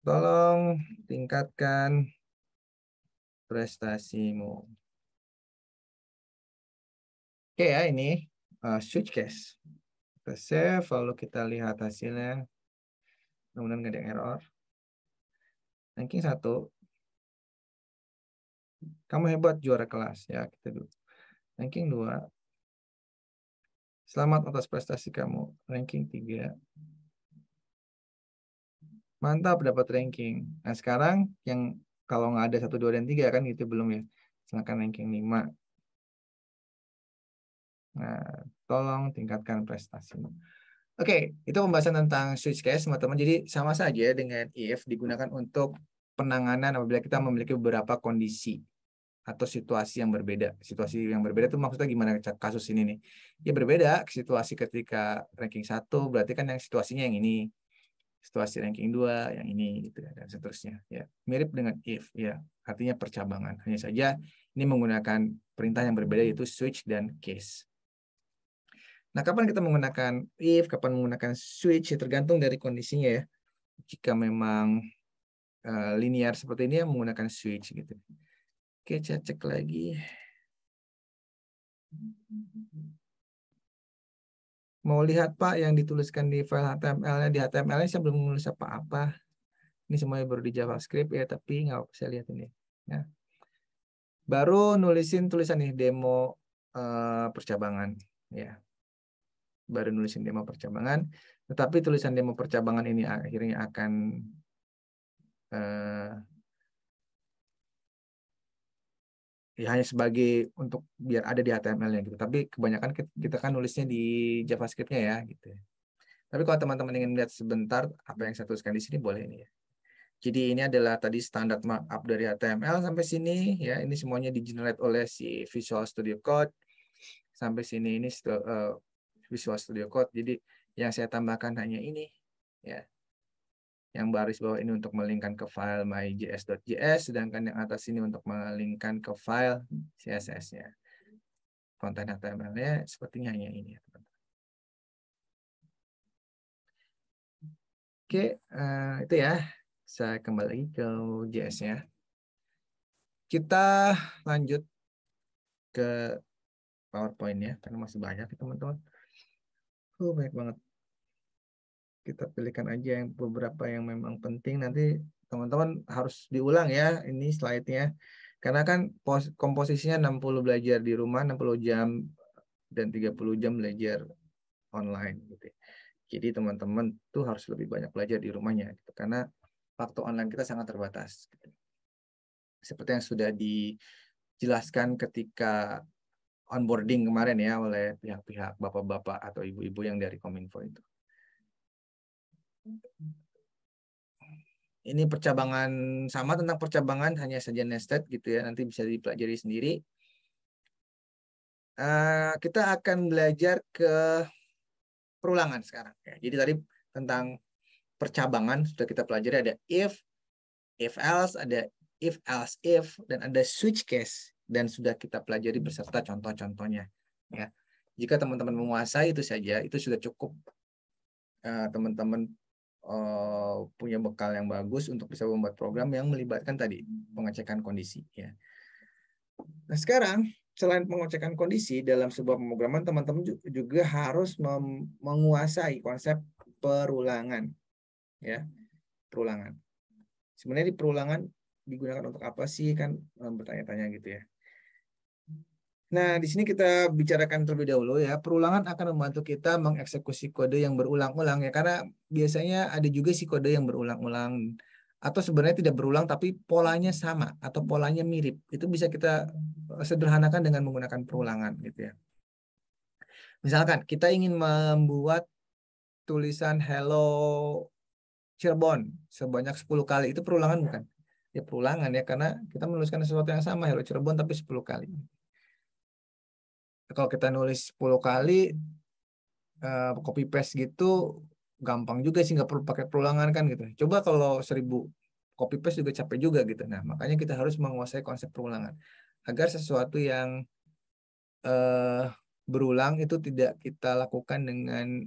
Tolong tingkatkan prestasimu. Oke ya, ini switch case. Kita save, lalu kita lihat hasilnya. Mudah-mudahan nggak ada error. Ranking 1. Kamu hebat, juara kelas ya, kita dulu. Ranking 2. Selamat atas prestasi kamu. Ranking 3. Mantap, dapat ranking. Nah, sekarang yang kalau nggak ada 1, 2, dan 3 kan gitu belum ya. Silakan ranking 5. Nah, tolong tingkatkan prestasimu. Oke, itu pembahasan tentang switch case, teman-teman. Jadi sama saja dengan if digunakan untuk penanganan apabila kita memiliki beberapa kondisi atau situasi yang berbeda. Situasi yang berbeda itu maksudnya gimana kasus ini nih? Ya berbeda, situasi ketika ranking 1 berarti kan yang situasinya yang ini. Situasi ranking 2 yang ini gitu ya, dan seterusnya ya. Mirip dengan if ya, artinya percabangan. Hanya saja ini menggunakan perintah yang berbeda yaitu switch dan case. Nah, kapan kita menggunakan if, kapan menggunakan switch, ya tergantung dari kondisinya ya. Jika memang linear seperti ini ya menggunakan switch gitu. Oke, saya cek lagi. Mau lihat Pak yang dituliskan di file HTML-nya. Di HTML-nya saya belum menulis apa-apa. Ini semuanya baru di JavaScript ya, tapi nggak bisa lihat ini. Ya. Baru nulisin tulisan nih demo percabangan. Ya. Baru nulisin demo percabangan. Tetapi tulisan demo percabangan ini akhirnya akan ya hanya sebagai untuk biar ada di HTML-nya gitu. Tapi kebanyakan kita kan nulisnya di JavaScript-nya ya gitu. Tapi kalau teman-teman ingin melihat sebentar apa yang saya tuliskan di sini boleh ini ya. Jadi ini adalah tadi standar markup dari HTML sampai sini ya. Ini semuanya di-generate oleh si Visual Studio Code. Sampai sini ini Visual Studio Code. Jadi yang saya tambahkan hanya ini ya. Yang baris bawah ini untuk melingkan ke file my.js.js, sedangkan yang atas ini untuk melingkan ke file CSS-nya. Konten HTML-nya sepertinya hanya ini ya, teman-teman. Oke, itu ya. Saya kembali lagi ke JS-nya. Kita lanjut ke PowerPoint-nya, karena masih banyak ya, teman-teman. Banyak banget. Kita pilihkan aja yang beberapa yang memang penting. Nanti teman-teman harus diulang ya ini slide-nya. Karena kan komposisinya 60 belajar di rumah, 60 jam dan 30 jam belajar online gitu. Jadi teman-teman tuh harus lebih banyak belajar di rumahnya gitu. Karena waktu online kita sangat terbatas. Gitu. Seperti yang sudah dijelaskan ketika onboarding kemarin ya oleh pihak-pihak bapak-bapak atau ibu-ibu yang dari Kominfo itu. Ini percabangan sama tentang percabangan hanya saja nested gitu ya, nanti bisa dipelajari sendiri. Kita akan belajar ke perulangan sekarang ya. Jadi tadi tentang percabangan sudah kita pelajari, ada if else, ada if else if, dan ada switch case, dan sudah kita pelajari beserta contoh-contohnya ya. Jika teman-teman menguasai itu saja, itu sudah cukup teman-teman punya bekal yang bagus untuk bisa membuat program yang melibatkan tadi pengecekan kondisi ya. Nah, sekarang selain pengecekan kondisi dalam sebuah pemrograman, teman-teman juga harus menguasai konsep perulangan ya. Perulangan. Sebenarnya di perulangan digunakan untuk apa sih, kan bertanya-tanya gitu ya. Nah, di sini kita bicarakan terlebih dahulu ya. Perulangan akan membantu kita mengeksekusi kode yang berulang-ulang ya. Karena biasanya ada juga sih kode yang berulang-ulang. Atau sebenarnya tidak berulang tapi polanya sama atau polanya mirip. Itu bisa kita sederhanakan dengan menggunakan perulangan gitu ya. Misalkan kita ingin membuat tulisan Hello Cirebon sebanyak 10 kali. Itu perulangan bukan? Ya perulangan ya. Karena kita menuliskan sesuatu yang sama, Hello Cirebon, tapi 10 kali. kalau kita nulis 10 kali copy paste gitu gampang juga sih, nggak perlu pakai perulangan kan gitu. Coba kalau 1000 copy paste juga capek juga gitu. Nah, makanya kita harus menguasai konsep perulangan agar sesuatu yang berulang itu tidak kita lakukan dengan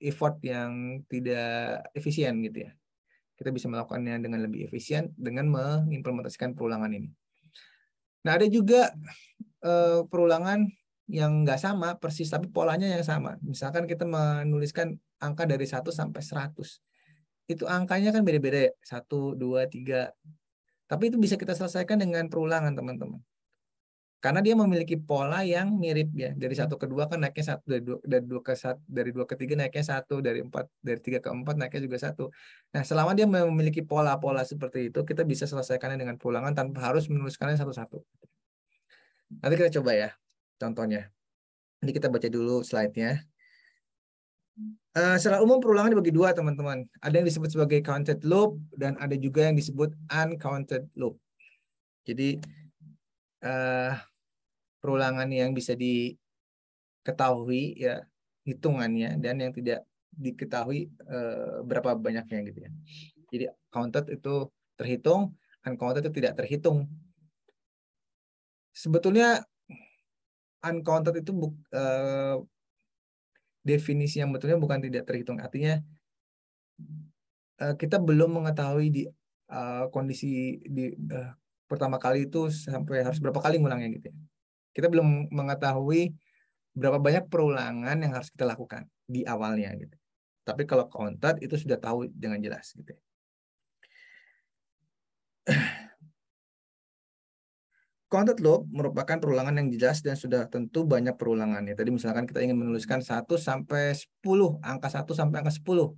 effort yang tidak efisien gitu ya. Kita bisa melakukannya dengan lebih efisien dengan mengimplementasikan perulangan ini. Nah, ada juga perulangan yang nggak sama persis tapi polanya yang sama. Misalkan kita menuliskan angka dari 1 sampai 100. Itu angkanya kan beda-beda ya. 1, 2, 3. Tapi itu bisa kita selesaikan dengan perulangan, teman-teman. Karena dia memiliki pola yang mirip ya. Dari 1 ke 2 kan naiknya 1, dari 2 ke 3 naiknya 1, dari 3 ke 4 naiknya juga 1. Nah, selama dia memiliki pola-pola seperti itu, kita bisa selesaikannya dengan perulangan tanpa harus menuliskannya satu-satu. Nanti kita coba ya contohnya. Nanti kita baca dulu slide-nya. Secara umum perulangan dibagi dua, teman-teman. Ada yang disebut sebagai counted loop dan ada juga yang disebut uncounted loop. Jadi perulangan yang bisa diketahui ya hitungannya dan yang tidak diketahui berapa banyaknya gitu ya. Jadi counted itu terhitung, uncounted itu tidak terhitung. Sebetulnya uncounted itu definisi yang betulnya bukan tidak terhitung, artinya kita belum mengetahui di kondisi di pertama kali itu sampai harus berapa kali ngulangnya gitu ya. Kita belum mengetahui berapa banyak perulangan yang harus kita lakukan di awalnya gitu. Tapi kalau counted itu sudah tahu dengan jelas gitu ya. Counted loop merupakan perulangan yang jelas dan sudah tentu banyak perulangannya. Tadi misalkan kita ingin menuliskan 1 sampai 10, angka 1 sampai angka 10.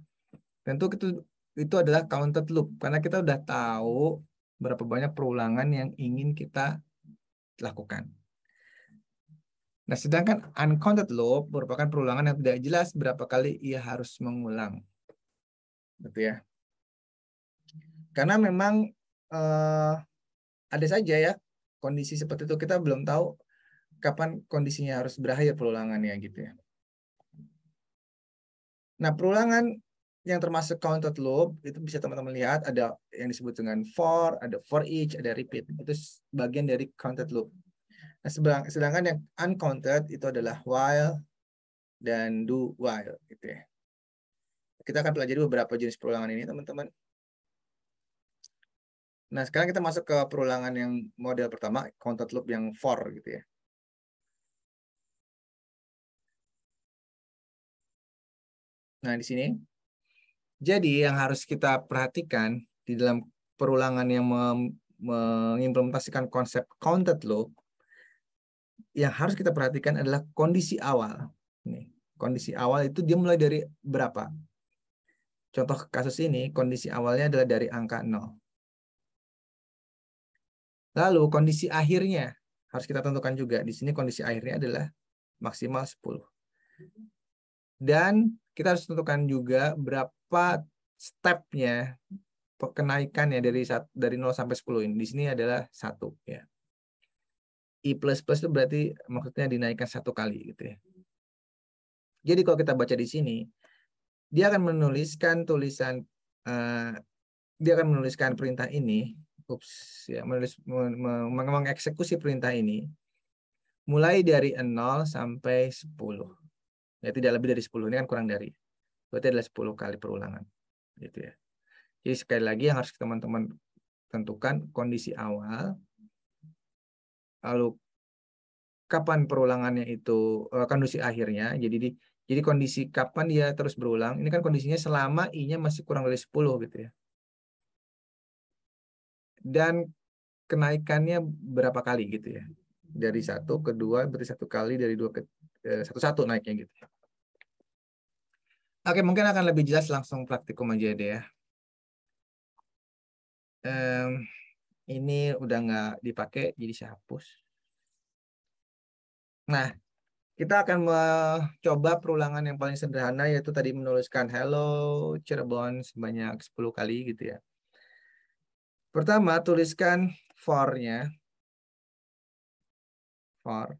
Tentu itu adalah counted loop karena kita udah tahu berapa banyak perulangan yang ingin kita lakukan. Nah, sedangkan uncounted loop merupakan perulangan yang tidak jelas berapa kali ia harus mengulang. Betul ya. Karena memang ada saja ya kondisi seperti itu, kita belum tahu kapan kondisinya harus berakhir perulangannya gitu ya. Nah, perulangan yang termasuk counted loop itu bisa teman-teman lihat ada yang disebut dengan for, ada for each, ada repeat. Itu bagian dari counted loop. Nah, sedangkan yang uncounted itu adalah while dan do while gitu ya. Kita akan pelajari beberapa jenis perulangan ini, teman-teman. Nah, sekarang kita masuk ke perulangan yang model pertama, counted loop yang for gitu ya. Nah, di sini. Jadi yang harus kita perhatikan di dalam perulangan yang mengimplementasikan konsep counted loop, yang harus kita perhatikan adalah kondisi awal. Nih, kondisi awal itu dia mulai dari berapa? Contoh kasus ini, kondisi awalnya adalah dari angka 0. Lalu kondisi akhirnya harus kita tentukan juga. Di sini kondisi akhirnya adalah maksimal 10. Dan kita harus tentukan juga berapa stepnya kenaikan ya dari 0 sampai 10 ini. Di sini adalah 1 ya. I++ itu berarti maksudnya dinaikkan 1 kali gitu ya. Jadi kalau kita baca di sini, dia akan menuliskan dia akan menuliskan perintah ini, mengeksekusi perintah ini mulai dari 0 sampai 10. Ya tidak lebih dari 10, ini kan kurang dari. Berarti adalah 10 kali perulangan gitu ya. Jadi sekali lagi yang harus teman-teman tentukan kondisi awal, lalu kapan perulangannya itu, kondisi akhirnya. Jadi kondisi kapan dia terus berulang, ini kan kondisinya selama I-nya masih kurang dari 10 gitu ya. Dan kenaikannya berapa kali gitu ya. Dari 1 ke 2 berarti 1 kali, dari 2 ke 1 naiknya gitu. Oke, mungkin akan lebih jelas langsung praktikum aja deh ya. Ini udah nggak dipakai, jadi saya hapus. Nah, kita akan mencoba perulangan yang paling sederhana, yaitu tadi menuliskan hello Cirebon sebanyak 10 kali gitu ya. Pertama, tuliskan for-nya. For.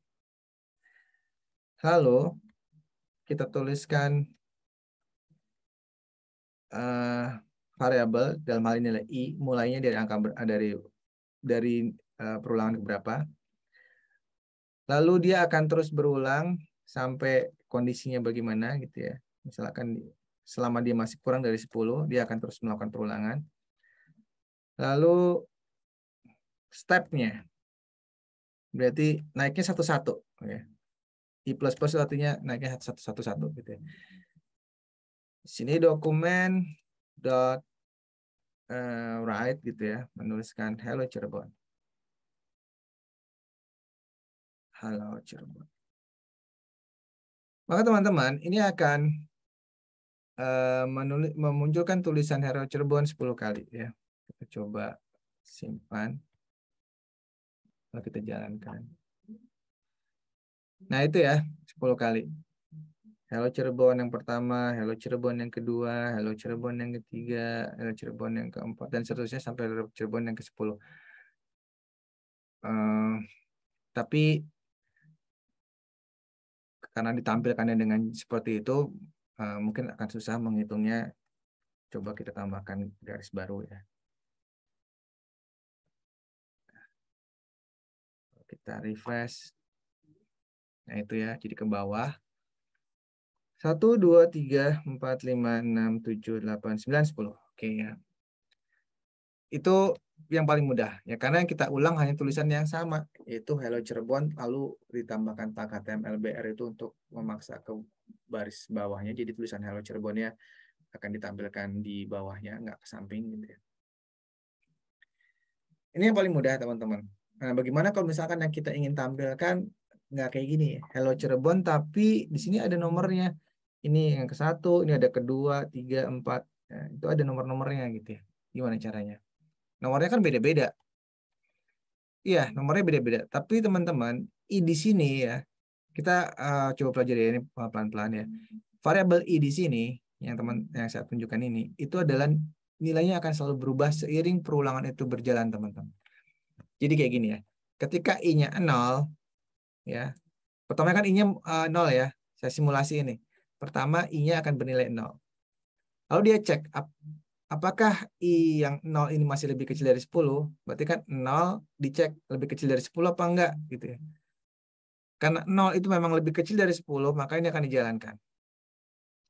Lalu kita tuliskan variabel dalam hal ini adalah i, mulainya dari angka dari perulangan berapa. Lalu dia akan terus berulang sampai kondisinya bagaimana gitu ya. Misalkan selama dia masih kurang dari 10, dia akan terus melakukan perulangan. Lalu stepnya berarti naiknya satu-satu. Ya. I plus plus artinya naiknya satu-satu gitu ya. Sini dokumen dot write gitu ya, menuliskan hello Cirebon. Halo Cirebon. Maka teman-teman ini akan memunculkan tulisan Hero Cirebon 10 kali ya. Kita coba simpan. Lalu kita jalankan. Nah itu ya 10 kali. Hello Cirebon yang pertama, Hello Cirebon yang kedua, Hello Cirebon yang ketiga, Hello Cirebon yang keempat, dan seterusnya sampai Hello Cirebon yang ke-10. Tapi karena ditampilkannya dengan seperti itu, mungkin akan susah menghitungnya. Coba kita tambahkan garis baru ya. Kita refresh. Nah itu ya, jadi ke bawah. 1, 2, 3, 4, 5, 6, 7, 8, 9, 10. Oke ya. Itu yang paling mudah ya, karena yang kita ulang hanya tulisan yang sama, yaitu Hello Cirebon, lalu ditambahkan tag HTML/BR itu untuk memaksa ke baris bawahnya. Jadi tulisan Hello Cirebonnya akan ditampilkan di bawahnya, nggak ke samping gitu ya. Ini yang paling mudah teman-teman. Nah, bagaimana kalau misalkan yang kita ingin tampilkan nggak kayak gini, Hello Cirebon, tapi di sini ada nomornya. Ini yang ke-1, ini ada kedua, 3, 4. Nah, itu ada nomor-nomornya gitu ya. Gimana caranya? Nomornya kan beda-beda. Iya, nomornya beda-beda. Tapi teman-teman, di sini ya, kita coba pelajari ini pelan-pelan ya. Variabel i di sini, yang saya tunjukkan ini, itu adalah nilainya akan selalu berubah seiring perulangan itu berjalan, teman-teman. Jadi kayak gini ya. Ketika i-nya 0, ya. Pertama kan i-nya 0 ya. Saya simulasi ini. Pertama i-nya akan bernilai 0. Lalu dia cek apakah i yang 0 ini masih lebih kecil dari 10, berarti kan 0 dicek lebih kecil dari 10 apa enggak gitu ya. Karena 0 itu memang lebih kecil dari 10, maka ini akan dijalankan.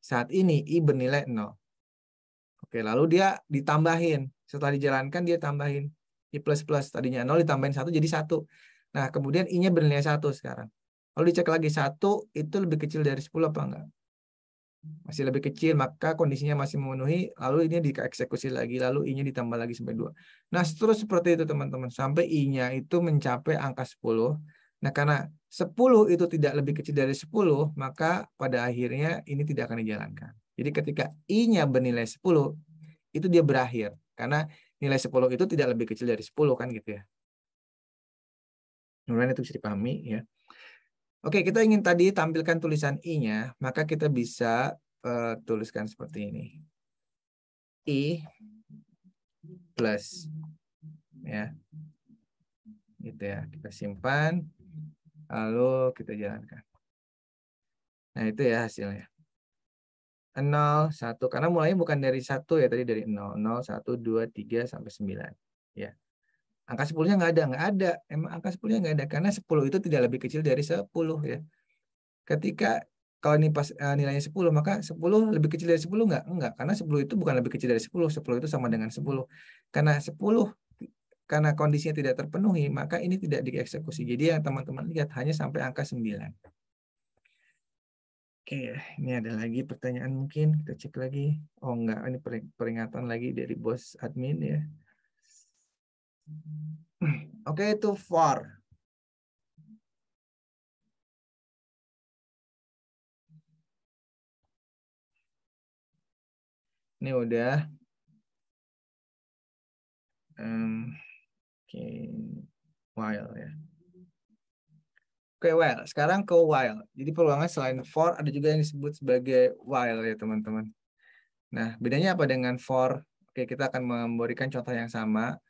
Saat ini i bernilai 0. Oke, lalu dia ditambahin. Setelah dijalankan dia tambahin i plus plus, tadinya 0 ditambahin 1 jadi 1. Nah, kemudian i-nya bernilai 1 sekarang. Lalu dicek lagi 1 itu lebih kecil dari 10 apa enggak? Masih lebih kecil, maka kondisinya masih memenuhi, lalu ini dieksekusi lagi, lalu i-nya ditambah lagi sampai 2. Nah, terus seperti itu teman-teman, sampai i-nya itu mencapai angka 10. Nah, karena 10 itu tidak lebih kecil dari 10, maka pada akhirnya ini tidak akan dijalankan. Jadi ketika i-nya bernilai 10, itu dia berakhir. Karena nilai 10 itu tidak lebih kecil dari 10 kan gitu ya. Kemudian itu bisa dipahami ya. Oke, kita ingin tadi tampilkan tulisan i-nya, maka kita bisa tuliskan seperti ini. I plus ya. Gitu ya. Kita simpan lalu kita jalankan. Nah, itu ya hasilnya. 0, 1 karena mulainya bukan dari 1 ya, tadi dari 0, 0, 1, 2, 3 sampai 9 ya. Angka 10-nya nggak ada. Emang angka 10-nya nggak ada karena 10 itu tidak lebih kecil dari 10 ya. Ketika kalau ini pas nilainya 10, maka 10 lebih kecil dari 10 enggak? Enggak, karena 10 itu bukan lebih kecil dari 10. 10 itu sama dengan 10. Karena kondisinya tidak terpenuhi, maka ini tidak dieksekusi. Jadi yang teman-teman lihat hanya sampai angka 9. Oke, ini ada lagi pertanyaan mungkin. Kita cek lagi. Oh enggak, ini peringatan lagi dari bos admin ya. Oke, itu for. Ini udah. Oke, while ya. Oke, while. Sekarang ke while. Jadi peluangnya selain for, ada juga yang disebut sebagai while ya teman-teman. Nah, bedanya apa dengan for? Oke, kita akan memberikan contoh yang sama.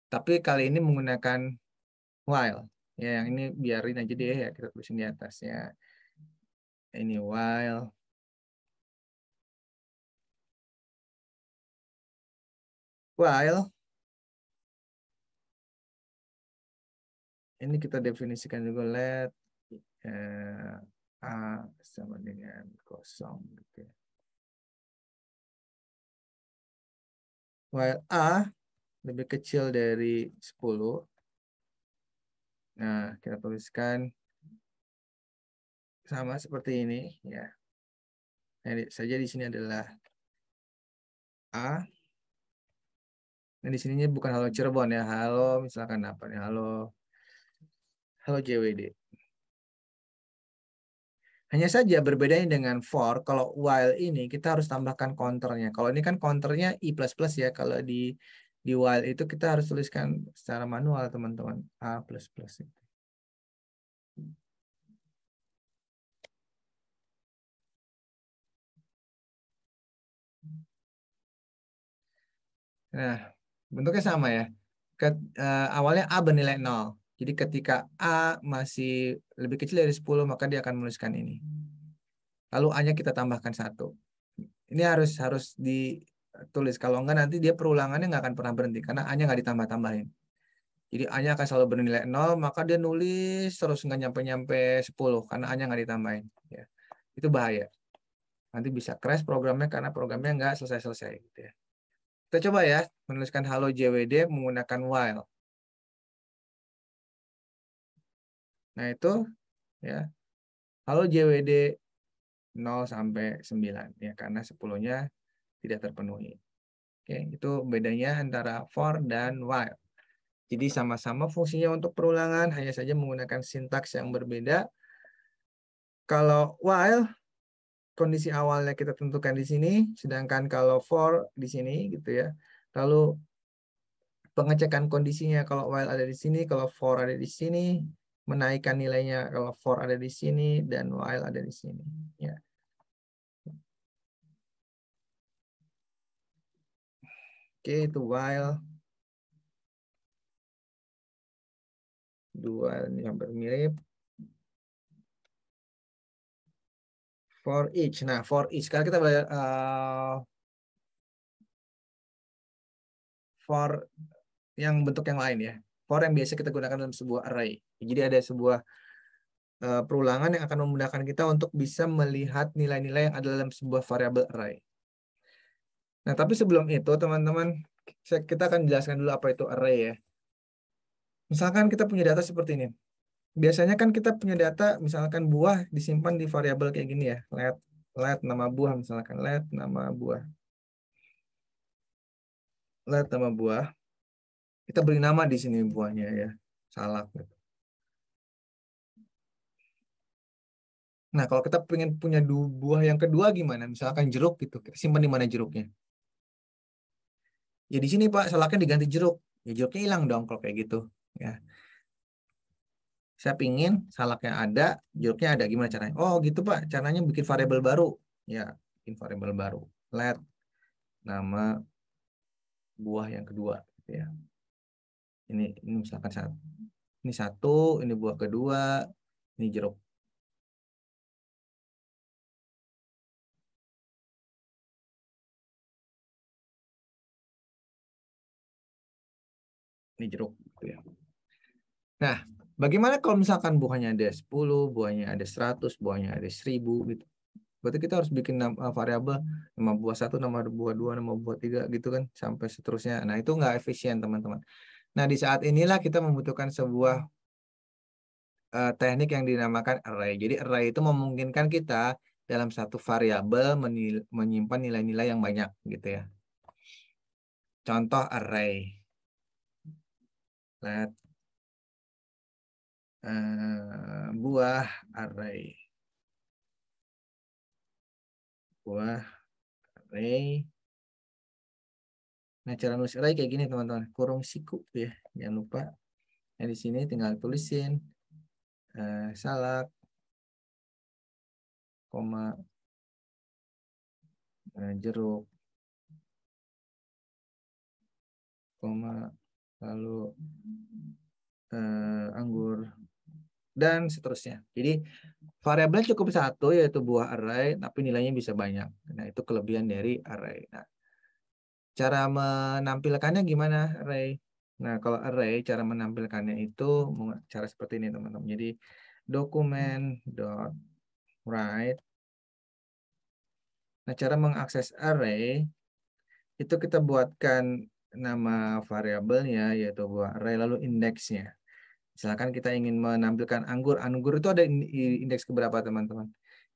Tapi kali ini menggunakan while. Ya, yang ini biarin aja deh ya, kita tulisin di atasnya. Ini while. While. Ini kita definisikan juga let A sama dengan kosong. Gitu ya. While A lebih kecil dari 10. Nah, kita tuliskan sama seperti ini ya. Nah, saja di sini adalah A. Nah, di sininya bukan halo Cirebon ya. Halo misalkan apa nih? Halo JWD. Hanya saja berbedanya dengan for, kalau while ini kita harus tambahkan counternya. Kalau ini kan counternya i++ ya. Kalau di while itu kita harus tuliskan secara manual teman-teman. A++. Nah, bentuknya sama ya. Awalnya A bernilai 0. Jadi ketika A masih lebih kecil dari 10, maka dia akan menuliskan ini. Lalu A-nya kita tambahkan 1. Ini harus ditulis. Kalau enggak nanti dia perulangannya nggak akan pernah berhenti. Karena A-nya nggak ditambah-tambahin. Jadi A-nya akan selalu bernilai 0, maka dia nulis terus nggak nyampe-nyampe 10. Karena A-nya nggak ditambahin. Ya. Itu bahaya. Nanti bisa crash programnya karena programnya nggak selesai-selesai. Gitu ya. Kita coba ya, menuliskan halo JWD menggunakan while. Nah itu ya, halo JWD 0 sampai 9 ya, karena 10-nya tidak terpenuhi. Oke, itu bedanya antara for dan while. Jadi sama-sama fungsinya untuk perulangan, hanya saja menggunakan sintaks yang berbeda. Kalau while, kondisi awalnya kita tentukan di sini, sedangkan kalau for di sini gitu ya. Lalu pengecekan kondisinya kalau while ada di sini, kalau for ada di sini, menaikkan nilainya kalau for ada di sini dan while ada di sini. Ya. Oke, itu while. Dua ini hampir mirip. For each. Nah, for each. Sekarang kita belajar for yang bentuk yang lain ya. For yang biasa kita gunakan dalam sebuah array. Jadi ada sebuah perulangan yang akan memudahkan kita untuk bisa melihat nilai-nilai yang ada dalam sebuah variabel array. Nah, tapi sebelum itu teman-teman, kita akan jelaskan dulu apa itu array ya. Misalkan kita punya data seperti ini. Biasanya kan kita punya data, misalkan buah disimpan di variabel kayak gini ya. Let nama buah misalkan. Let nama buah. Let nama buah. Kita beri nama di sini buahnya ya. Salak. Gitu. Nah, kalau kita pengen punya buah yang kedua gimana? Misalkan jeruk gitu. Kita simpan di mana jeruknya? Ya di sini Pak, salaknya diganti jeruk. Ya jeruknya hilang dong kalau kayak gitu. Ya. Saya pingin salaknya ada, jeruknya ada. Gimana caranya? Oh gitu Pak, caranya bikin variabel baru. Ya, bikin variabel baru. Let nama buah yang kedua. Gitu ya. Ini misalkan satu. Ini satu, ini buah kedua, ini jeruk. Ini jeruk. Gitu ya. Nah, bagaimana kalau misalkan buahnya ada 10, buahnya ada 100, buahnya ada 1000 gitu. Berarti kita harus bikin variabel nama buah satu, nama buah dua, nama buah tiga gitu kan sampai seterusnya. Nah, itu nggak efisien teman-teman. Nah, di saat inilah kita membutuhkan sebuah teknik yang dinamakan array. Jadi array itu memungkinkan kita dalam satu variabel menyimpan nilai-nilai yang banyak gitu ya. Contoh array. Let buah array. Buah array. Nah, cara nulis array kayak gini teman-teman. Kurung siku ya. Jangan lupa. Nah, di sini tinggal tulisin salak, koma, jeruk, koma, lalu anggur, dan seterusnya. Jadi variabelnya cukup satu, yaitu buah array, tapi nilainya bisa banyak. Nah, itu kelebihan dari array. Nah, cara menampilkannya gimana array? Nah, kalau array, cara menampilkannya itu cara seperti ini, teman-teman. Jadi, dokumen dot write. Nah, cara mengakses array, itu kita buatkan nama variabelnya, yaitu buah array, lalu indeksnya. Misalkan kita ingin menampilkan anggur. Anggur itu ada indeks keberapa, teman-teman?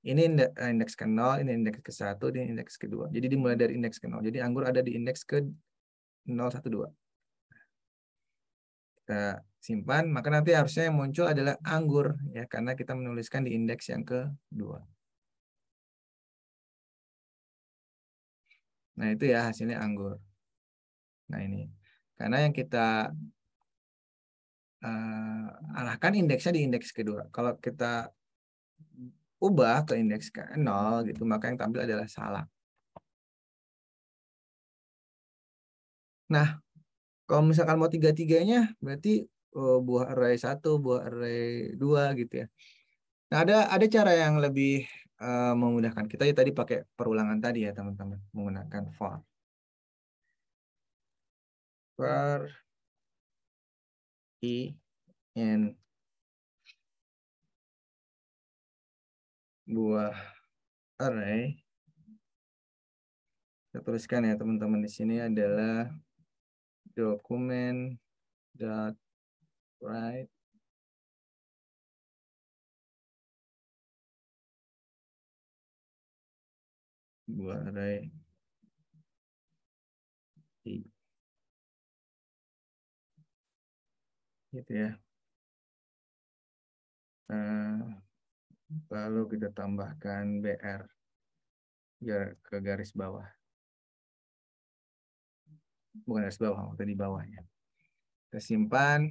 Ini indeks ke 0, ini indeks ke 1, ini indeks ke 2. Jadi dimulai dari indeks ke 0. Jadi anggur ada di indeks ke 0, 1, 2. Kita simpan, maka nanti harusnya yang muncul adalah anggur, ya, karena kita menuliskan di indeks yang kedua. Nah, itu ya hasilnya anggur. Nah, ini. Karena yang kita arahkan indeksnya di indeks kedua. Kalau kita ubah ke indeks ke 0 gitu, maka yang tampil adalah salah. Nah, kalau misalkan mau tiga-tiganya, berarti buah array 1, buah array 2 gitu ya. Nah, ada cara yang lebih memudahkan kita ya, tadi pakai perulangan tadi ya, teman-teman, menggunakan for. For i in buah array. Kita tuliskan ya, teman-teman, di sini adalah dokumen dot write buah array i, gitu ya. Lalu kita tambahkan br ke garis bawah, bukan garis bawah, atau di bawahnya. Kita simpan.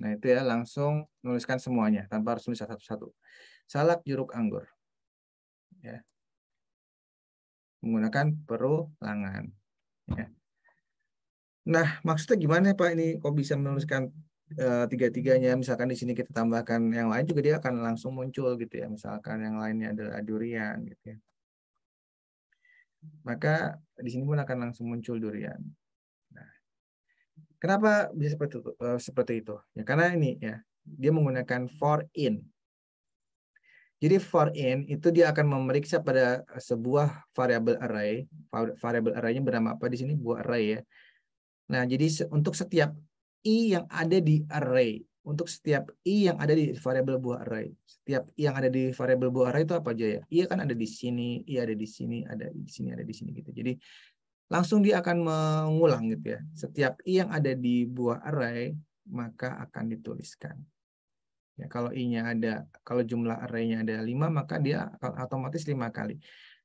Nah, itu ya, langsung nuliskan semuanya tanpa harus tulis satu-satu. Salak jeruk anggur, ya, menggunakan perulangan, ya. Nah, maksudnya gimana Pak ini kok bisa menuliskan tiga-tiganya? Misalkan di sini kita tambahkan yang lain juga, dia akan langsung muncul gitu ya. Misalkan yang lainnya adalah durian gitu ya. Maka di sini pun akan langsung muncul durian. Nah, kenapa bisa seperti itu? Ya karena ini ya, dia menggunakan for in. Jadi for in itu dia akan memeriksa pada sebuah variabel array. Variabel array-nya bernama apa di sini? Buah array ya. Nah, jadi untuk setiap i yang ada di array, untuk setiap i yang ada di variabel buah array, setiap i yang ada di variabel buah array itu apa aja ya? I kan ada di sini, i ada di sini, ada di sini, ada di sini gitu. Jadi langsung dia akan mengulang gitu ya. Setiap i yang ada di buah array maka akan dituliskan. Ya, kalau i-nya ada, kalau jumlah array-nya ada 5, maka dia akan otomatis 5 kali.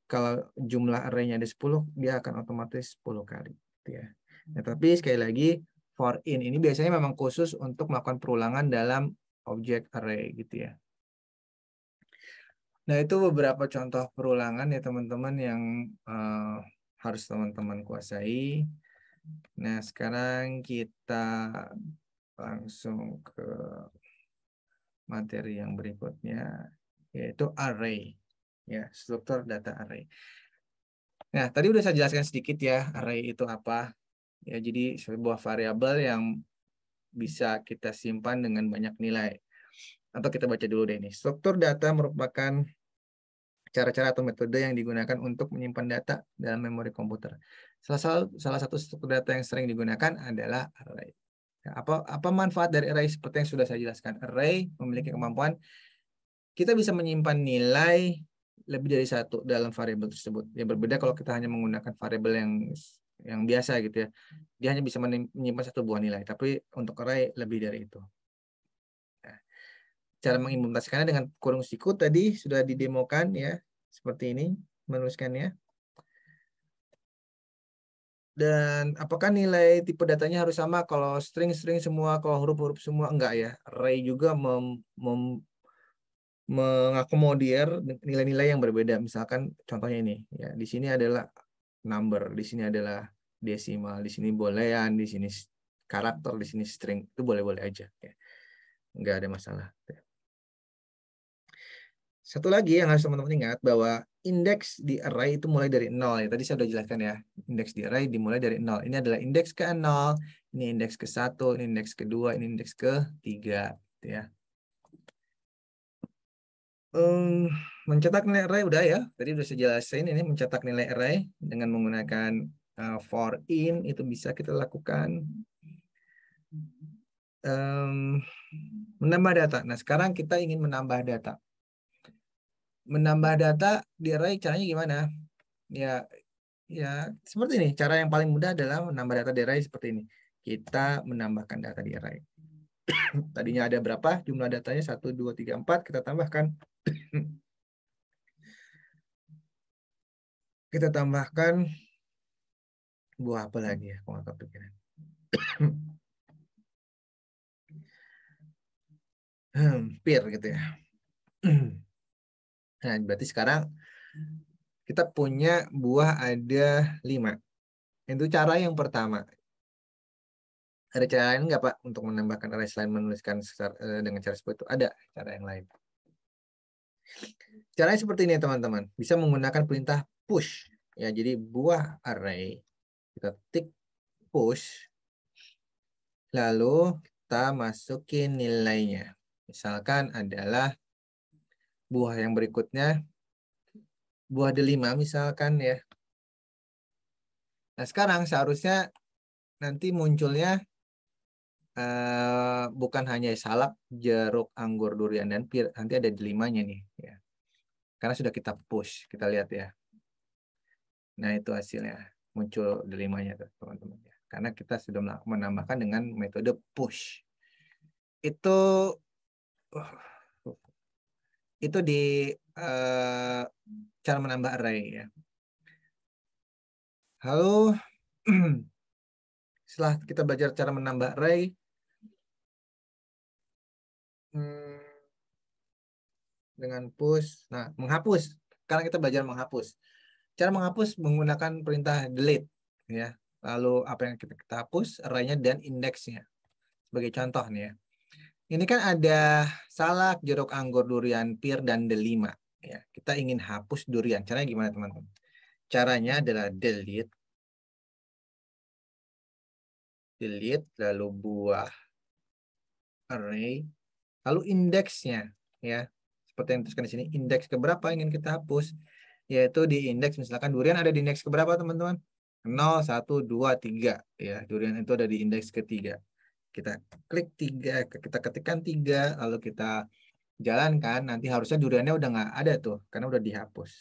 Kalau jumlah array-nya ada 10, dia akan otomatis 10 kali. Gitu ya. Nah, tapi sekali lagi, for in ini biasanya memang khusus untuk melakukan perulangan dalam objek array gitu ya. Nah, itu beberapa contoh perulangan ya teman-teman yang harus teman-teman kuasai. Nah, sekarang kita langsung ke materi yang berikutnya, yaitu array, ya, struktur data array. Nah, tadi udah saya jelaskan sedikit ya, array itu apa. Ya, jadi sebuah variabel yang bisa kita simpan dengan banyak nilai. Atau kita baca dulu deh ini. Struktur data merupakan cara-cara atau metode yang digunakan untuk menyimpan data dalam memori komputer. Salah satu struktur data yang sering digunakan adalah array. Apa manfaat dari array? Seperti yang sudah saya jelaskan, array memiliki kemampuan kita bisa menyimpan nilai lebih dari satu dalam variabel tersebut. Yang berbeda kalau kita hanya menggunakan variabel yang biasa gitu ya. Dia hanya bisa menyimpan satu buah nilai, tapi untuk array lebih dari itu. Nah, cara mengimplementasikannya dengan kurung siku tadi sudah didemokan ya, seperti ini menuliskannya. Dan apakah nilai tipe datanya harus sama? Kalau string-string semua, kalau huruf-huruf semua, enggak ya. Array juga mengakomodir nilai-nilai yang berbeda. Misalkan contohnya ini, ya di sini adalah number, di sini adalah desimal, di sini boolean, di sini karakter, di sini string, itu boleh-boleh aja. Ya. nggak ada masalah. Satu lagi yang harus teman-teman ingat bahwa indeks di array itu mulai dari 0 ya. Tadi saya sudah jelaskan ya. Indeks di array dimulai dari 0. Ini adalah indeks ke 0, ini indeks ke 1, ini indeks kedua, ini indeks ke 3 gitu ya. Mencetak nilai array udah ya. Tadi udah saya jelasin ini mencetak nilai array dengan menggunakan for in itu bisa kita lakukan. Menambah data. Nah, sekarang kita ingin menambah data. Menambah data di array caranya gimana? Ya seperti ini. Cara yang paling mudah adalah menambah data di array seperti ini. Kita menambahkan data di array. Tadinya ada berapa jumlah datanya? 1, 2, 3, 4. Kita tambahkan. Kita tambahkan buah apa lagi ya? Kalau nggak kepikiran. Pir gitu ya. Nah, berarti sekarang kita punya buah ada 5. Itu cara yang pertama. Ada cara lain nggak Pak untuk menambahkan array selain menuliskan dengan cara seperti itu? Ada cara yang lain. Caranya seperti ini teman-teman. Bisa menggunakan perintah push. Ya, jadi buah array kita tik push. Lalu kita masukin nilainya. Misalkan adalah buah yang berikutnya buah D5 misalkan ya. Nah, sekarang seharusnya nanti munculnya bukan hanya salak, jeruk, anggur, durian, dan pir. Nanti ada D5-nya nih. Ya. Karena sudah kita push. Kita lihat ya. Nah, itu hasilnya. Muncul D5-nya teman-teman. Karena kita sudah menambahkan dengan metode push. Itu di cara menambah array ya. Lalu setelah kita belajar cara menambah array, dengan push, nah menghapus. Sekarang kita belajar menghapus. Cara menghapus menggunakan perintah delete ya. Lalu apa yang kita hapus, array-nya dan indeksnya. Sebagai contoh nih ya. Ini kan ada salak, jeruk, anggur, durian, pir, dan D5 ya. Kita ingin hapus durian. Caranya gimana teman-teman? Caranya adalah delete lalu buah array lalu indeksnya ya. Seperti yang dituliskan di sini, indeks keberapa ingin kita hapus? Yaitu di indeks misalkan durian ada di indeks keberapa teman-teman? 0, 1, 2, 3 ya. Durian itu ada di indeks ketiga. Kita klik 3, kita ketikkan 3, lalu kita jalankan, nanti harusnya duriannya udah nggak ada tuh karena udah dihapus.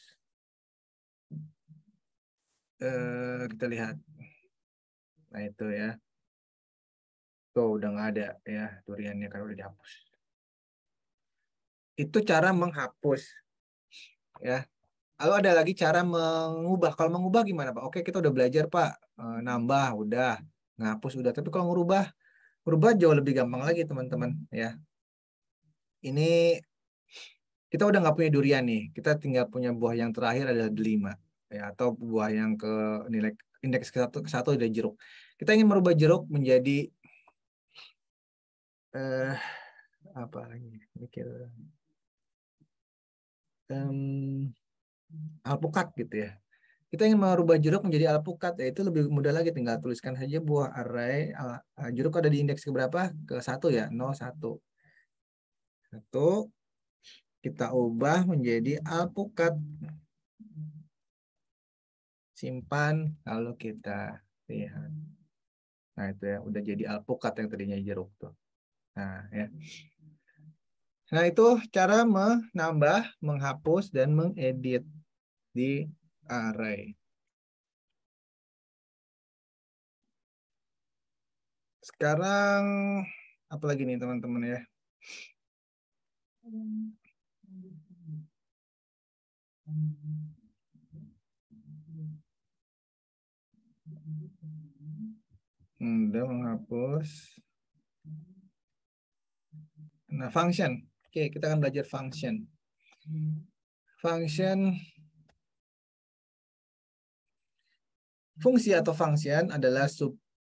Kita lihat. Nah, itu ya. Tuh udah nggak ada ya duriannya karena udah dihapus. Itu cara menghapus ya. Lalu ada lagi cara mengubah. Kalau mengubah gimana Pak? Oke, kita udah belajar Pak. Nambah udah, ngapus udah. Tapi kalau merubah jauh lebih gampang lagi teman-teman ya. Ini kita udah nggak punya durian nih. Kita tinggal punya buah yang terakhir adalah 5 ya, atau buah yang ke nilai indeks ke satu ada jeruk. Kita ingin merubah jeruk menjadi apa lagi? Mikir alpukat gitu ya. Kita ingin merubah jeruk menjadi alpukat, ya itu lebih mudah lagi, tinggal tuliskan saja buah array jeruk ada di indeks keberapa? Ke 1 ya, 0, 1. 1 kita ubah menjadi alpukat. Simpan, lalu kita lihat. Nah, itu ya, udah jadi alpukat yang tadinya jeruk tuh. Nah, ya. Nah, itu cara menambah, menghapus, dan mengedit di array. Sekarang apa lagi nih teman-teman ya? Udah menghapus. Nah, function. Oke, kita akan belajar function. Fungsi atau function adalah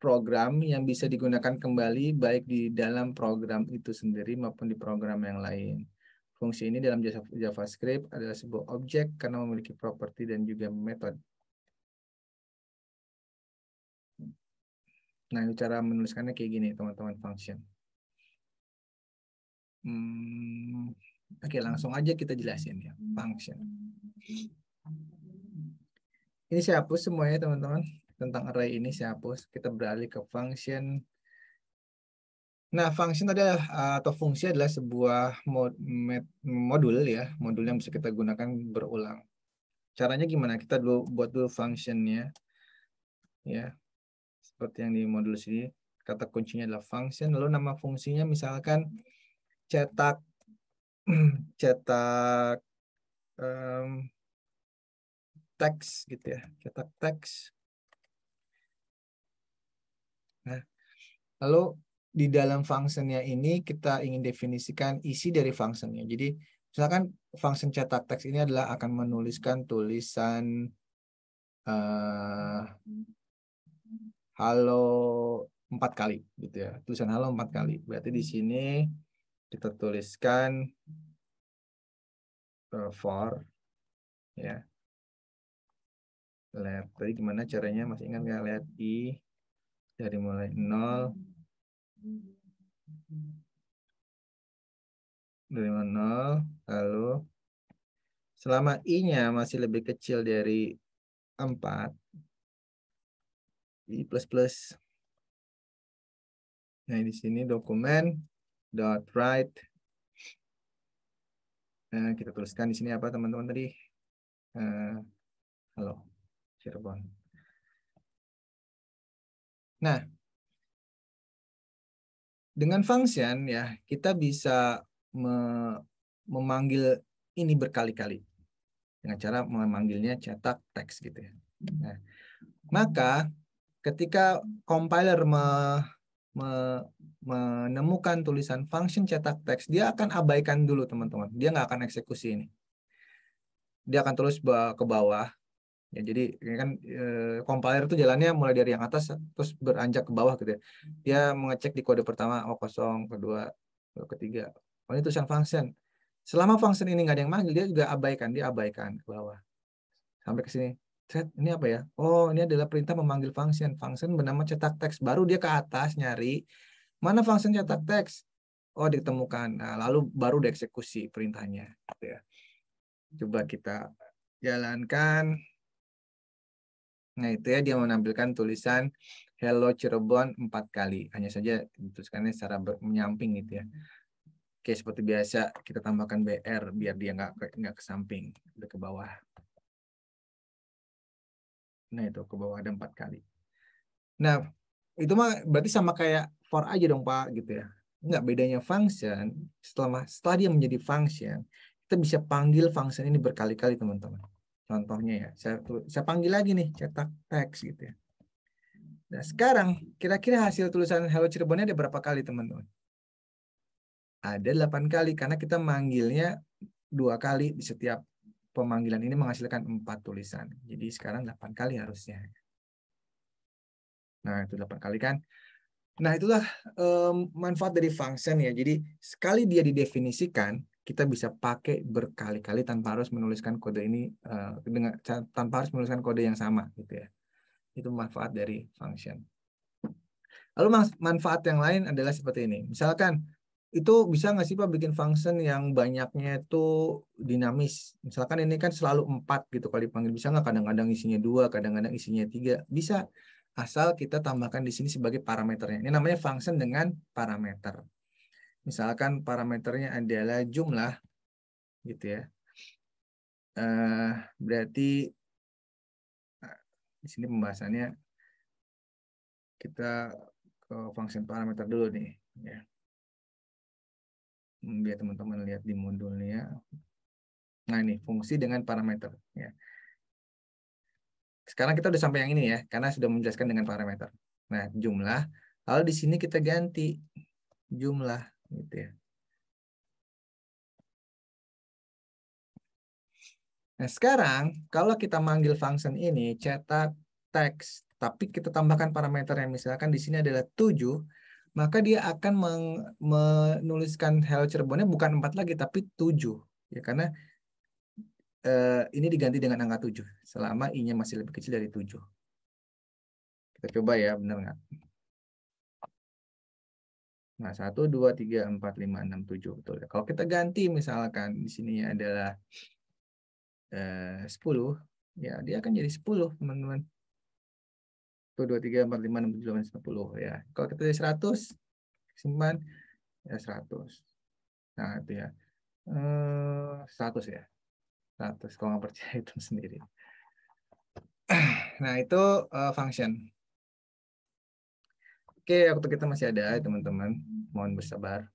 program yang bisa digunakan kembali baik di dalam program itu sendiri maupun di program yang lain. Fungsi ini dalam JavaScript adalah sebuah objek karena memiliki properti dan juga metode. Nah, cara menuliskannya kayak gini, teman-teman, function. Oke, langsung aja kita jelasin ya, function. Ini saya hapus semuanya, teman-teman. Tentang array ini saya hapus. Kita beralih ke function. Nah, function adalah atau fungsi adalah sebuah modul ya, modul yang bisa kita gunakan berulang. Caranya gimana? Kita buat dulu functionnya, ya, seperti yang di modul sini. Kata kuncinya adalah function. Lalu nama fungsinya misalkan cetak cetak teks gitu ya, cetak teks. Nah, lalu di dalam functionnya ini kita ingin definisikan isi dari functionnya. Jadi misalkan function cetak teks ini adalah akan menuliskan tulisan halo 4 kali gitu ya. Tulisan halo 4 kali. Berarti di sini kita tuliskan for ya. Lihat tadi gimana caranya, masih ingat nggak? Lihat i dari mulai 0 dari 0, lalu selama i-nya masih lebih kecil dari 4, i plus. Nah, di sini dokumen dot write. Nah, kita tuliskan di sini apa, teman-teman, tadi? Halo, Cirebon. Nah, dengan function ya, kita bisa memanggil ini berkali-kali dengan cara memanggilnya cetak teks gitu ya. Nah, maka ketika compiler menemukan tulisan function cetak teks, dia akan abaikan dulu, teman-teman. Dia nggak akan eksekusi ini. Dia akan terus ke bawah. Ya, jadi ini kan compiler itu jalannya mulai dari yang atas terus beranjak ke bawah gitu ya. Dia mengecek di kode pertama, oh kosong, kedua, ketiga. Oh, ini tulisan function. Selama function ini nggak ada yang manggil, dia juga abaikan, dia abaikan ke bawah. Sampai ke sini. Ini apa ya? Oh, ini adalah perintah memanggil function. Function bernama cetak teks. Baru dia ke atas nyari mana function cetak teks. Oh, ditemukan. Nah, lalu baru dieksekusi perintahnya. Gitu ya. Coba kita jalankan. Nah, itu ya, dia menampilkan tulisan Hello Cirebon 4 kali. Hanya saja dituliskannya secara menyamping gitu ya. Oke, seperti biasa kita tambahkan BR biar dia nggak ke samping, udah ke bawah. Nah, itu ke bawah ada 4 kali. Nah, itu mah berarti sama kayak for aja dong, Pak, gitu ya. Enggak, bedanya function, setelah dia menjadi function, kita bisa panggil function ini berkali-kali, teman-teman. Contohnya ya, saya panggil lagi nih, cetak teks gitu ya. Nah, sekarang kira-kira hasil tulisan Hello Cirebonnya ada berapa kali, teman-teman? Ada 8 kali, karena kita manggilnya 2 kali di setiap pemanggilan ini menghasilkan 4 tulisan. Jadi sekarang 8 kali harusnya. Nah, itu 8 kali kan. Nah, itulah manfaat dari function ya. Jadi sekali dia didefinisikan, kita bisa pakai berkali-kali tanpa harus menuliskan kode ini tanpa harus menuliskan kode yang sama gitu ya. Itu manfaat dari function. Lalu manfaat yang lain adalah seperti ini. Misalkan itu bisa nggak sih Pak bikin function yang banyaknya itu dinamis. Misalkan ini kan selalu 4 gitu kalau dipanggil. Bisa nggak kadang-kadang isinya 2, kadang-kadang isinya 3. Bisa. Asal kita tambahkan di sini sebagai parameternya. Ini namanya function dengan parameter. Misalkan parameternya adalah jumlah, gitu ya. Berarti di sini pembahasannya kita ke function parameter dulu nih, ya. Biar teman-teman lihat di modulnya. Nah, ini fungsi dengan parameter, ya. Sekarang kita udah sampai yang ini ya, karena sudah menjelaskan dengan parameter. Nah, jumlah. Lalu di sini kita ganti jumlah, gitu ya. Nah, sekarang kalau kita manggil function ini cetak teks tapi kita tambahkan parameter yang misalkan di sini adalah 7, maka dia akan menuliskan Hello Cirebonnya bukan 4 lagi, tapi 7. Ya, karena ini diganti dengan angka 7, selama I-nya masih lebih kecil dari 7. Kita coba ya, benar nggak? Nah, 1, 2, 3, 4, 5, 6, 7. Betul. Kalau kita ganti misalkan di sini adalah 10, ya dia akan jadi 10, teman-teman. 1, 2, 3, 4, 5, 6, 7, 8, 10. Ya. Kalau kita jadi 100, simpan, ya 100. Nah, itu ya. 100 ya. 100. Kalau nggak percaya itu sendiri. Nah, itu function. Oke, waktu kita masih ada, teman-teman. Mohon bersabar.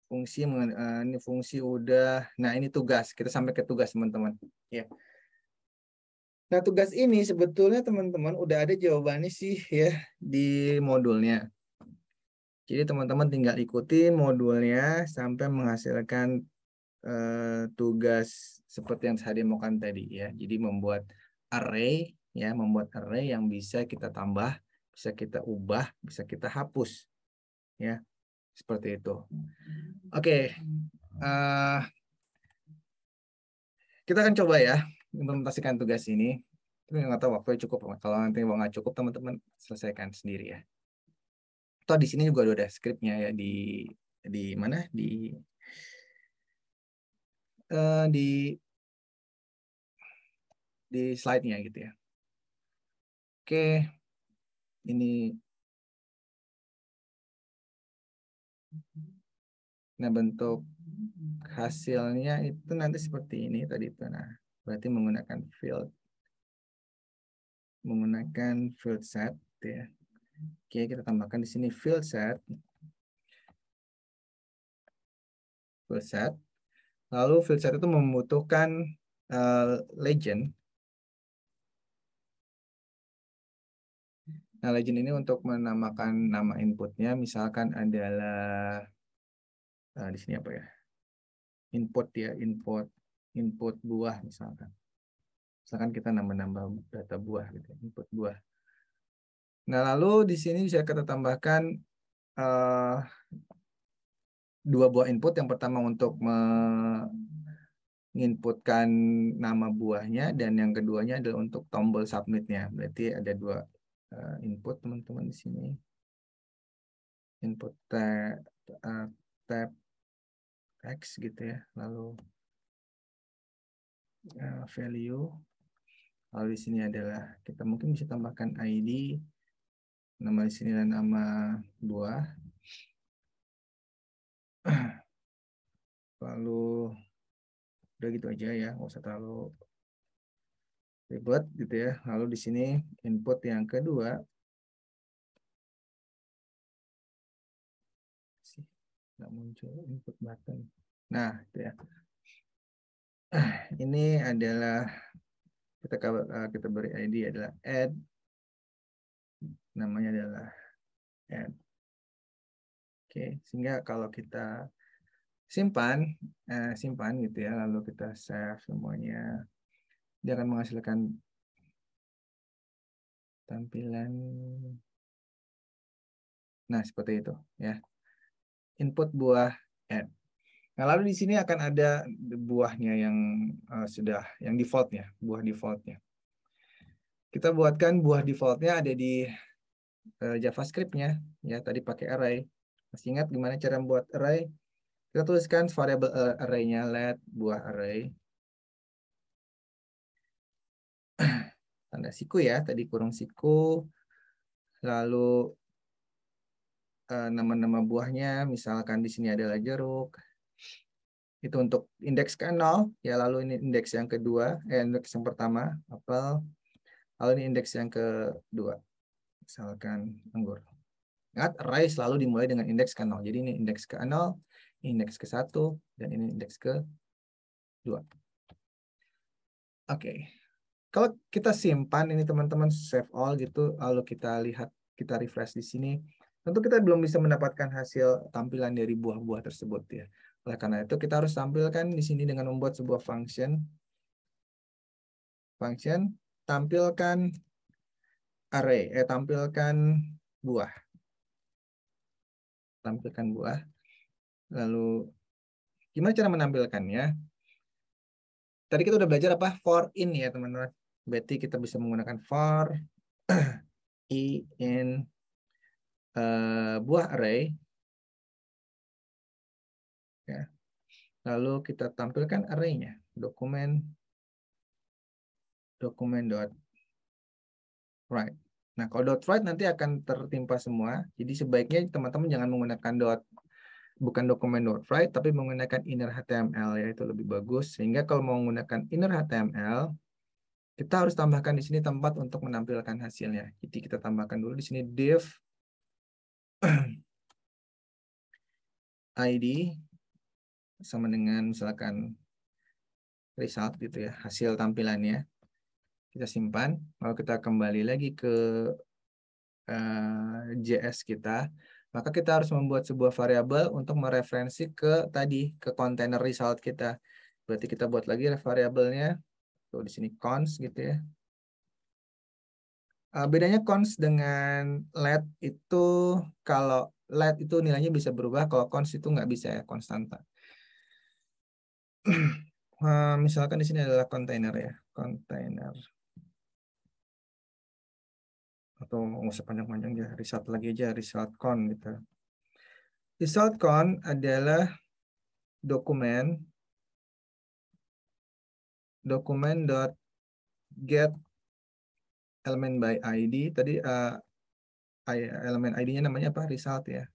Fungsi, ini fungsi udah. Nah, ini tugas. Kita sampai ke tugas, teman-teman. Ya. Nah, tugas ini sebetulnya, teman-teman, udah ada jawabannya sih ya di modulnya. Jadi, teman-teman tinggal ikuti modulnya sampai menghasilkan tugas seperti yang saya demokan tadi ya. Jadi membuat array ya, membuat array yang bisa kita tambah, bisa kita ubah, bisa kita hapus ya. Seperti itu. Oke. Kita akan coba ya implementasikan tugas ini. Tapi nggak tahu waktunya cukup. Kalau nanti nggak cukup, teman-teman selesaikan sendiri ya. Atau di sini juga ada skripnya ya di mana di slide-nya gitu ya. Oke, ini. Nah, bentuk hasilnya itu nanti seperti ini tadi itu. Nah, berarti menggunakan field set ya. Oke, kita tambahkan di sini field set. Lalu field set itu membutuhkan legend. Nah, legend ini untuk menamakan nama inputnya, misalkan adalah di sini apa ya? Input ya, input buah misalkan. Misalkan kita nambah data buah gitu, input buah. Nah, lalu di sini bisa kita tambahkan 2 buah input. Yang pertama untuk menginputkan nama buahnya, dan yang keduanya adalah untuk tombol submitnya. Berarti ada 2 input, teman-teman, di sini. Input tab text gitu ya, lalu value. Lalu di sini adalah kita mungkin bisa tambahkan ID, nama di sini dan nama buah. Lalu udah gitu aja ya, nggak usah terlalu ribet gitu ya. Lalu di sini input yang kedua, nggak muncul input button. Nah, itu ya. Ini adalah kita beri ID adalah add, namanya adalah add. Oke, sehingga kalau kita simpan gitu ya, lalu kita save semuanya, dia akan menghasilkan tampilan. Nah, seperti itu ya. Input buah add. Nah, lalu di sini akan ada buahnya yang yang defaultnya, buah defaultnya. Kita buatkan buah defaultnya ada di JavaScript-nya ya, tadi pakai array. Masih ingat gimana cara membuat array? Kita tuliskan variabel array-nya let buah array. Tanda siku ya, tadi kurung siku. Lalu nama-nama buahnya, misalkan di sini adalah jeruk. Itu untuk indeks ke 0 ya, lalu ini indeks yang kedua, indeks yang pertama apel, lalu ini indeks yang kedua, misalkan anggur. Ingat, array selalu dimulai dengan indeks ke 0. Jadi ini indeks ke 0, indeks ke 1, dan ini indeks ke 2. Oke. Kalau kita simpan ini, teman-teman, save all gitu, lalu kita lihat, kita refresh di sini, tentu kita belum bisa mendapatkan hasil tampilan dari buah-buah tersebut ya. Oleh karena itu kita harus tampilkan di sini dengan membuat sebuah function tampilkan array, tampilkan buah. Tampilkan buah. Lalu gimana cara menampilkannya? Tadi kita udah belajar apa? For in ya teman-teman. Berarti kita bisa menggunakan for in buah array. Ya. Lalu kita tampilkan array-nya. Dokumen dot write. Nah, kalau dot write nanti akan tertimpa semua. Jadi sebaiknya teman-teman jangan menggunakan bukan dokumen dot write, tapi menggunakan inner HTML ya, itu lebih bagus. Sehingga kalau mau menggunakan inner HTML, kita harus tambahkan di sini tempat untuk menampilkan hasilnya. Jadi kita tambahkan dulu di sini div ID sama dengan misalkan result gitu ya, hasil tampilannya. Kita simpan, lalu kita kembali lagi ke JS kita, maka kita harus membuat sebuah variabel untuk mereferensi ke tadi, ke kontainer result kita. Berarti kita buat lagi variabelnya, tuh di sini const gitu ya. Bedanya const dengan let itu, kalau let itu nilainya bisa berubah, kalau const itu nggak bisa ya, konstanta. Misalkan di sini adalah kontainer ya, kontainer. Atau nggak usah panjang-panjang ya, result lagi aja, result con gitu. Result con adalah dokumen dot get element by ID. Tadi elemen ID-nya namanya apa? Result ya.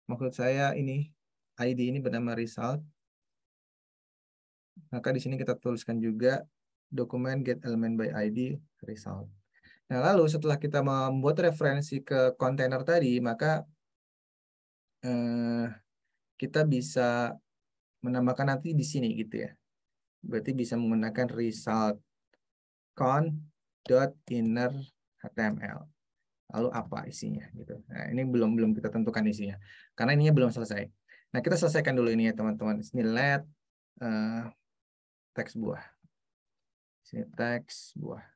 Maksud saya ini ID ini bernama result. Maka di sini kita tuliskan juga dokumen get element by ID result. Nah, lalu setelah kita membuat referensi ke kontainer tadi, maka kita bisa menambahkan nanti di sini gitu ya. Berarti bisa menggunakan result con.inner HTML. Lalu apa isinya gitu. Nah, ini belum kita tentukan isinya karena ininya belum selesai. Nah, kita selesaikan dulu ini ya teman-teman. Sini let teks buah. Sini teks buah.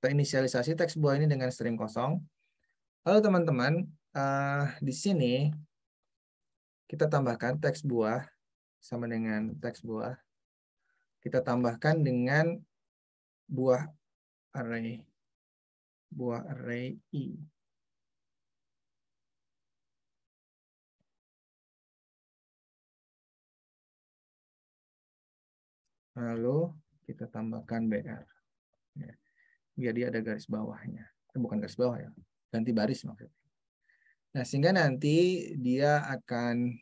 Kita inisialisasi teks buah ini dengan string kosong. Lalu teman-teman di sini kita tambahkan teks buah sama dengan teks buah. Kita tambahkan dengan buah array i. Lalu kita tambahkan BR. Ya, biar dia ada garis bawahnya. Bukan garis bawah ya, ganti baris maksudnya. Nah, sehingga nanti dia akan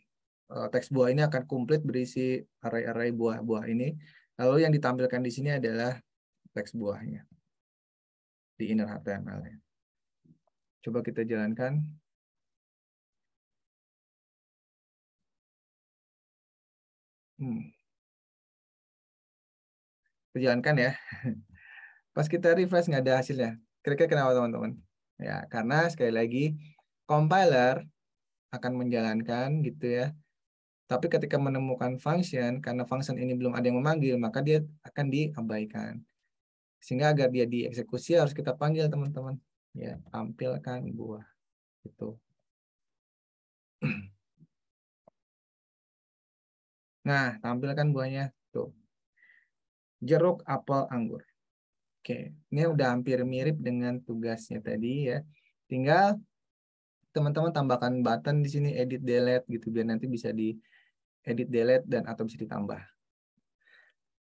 teks buah ini akan komplit berisi array-array buah-buah ini. Lalu yang ditampilkan di sini adalah teks buahnya di inner HTML. Coba kita jalankan. Kita jalankan ya. Pas kita refresh nggak ada hasilnya. Kira-kira kenapa teman-teman? Ya, karena sekali lagi compiler akan menjalankan gitu ya. Tapi ketika menemukan function, karena function ini belum ada yang memanggil, maka dia akan diabaikan. Sehingga agar dia dieksekusi harus kita panggil teman-teman. Ya, tampilkan buah. Gitu. Nah, tampilkan buahnya. Tuh. Jeruk, apel, anggur. Oke, ini udah hampir mirip dengan tugasnya tadi ya. Tinggal teman-teman tambahkan button di sini edit delete gitu biar nanti bisa di edit delete dan atau bisa ditambah.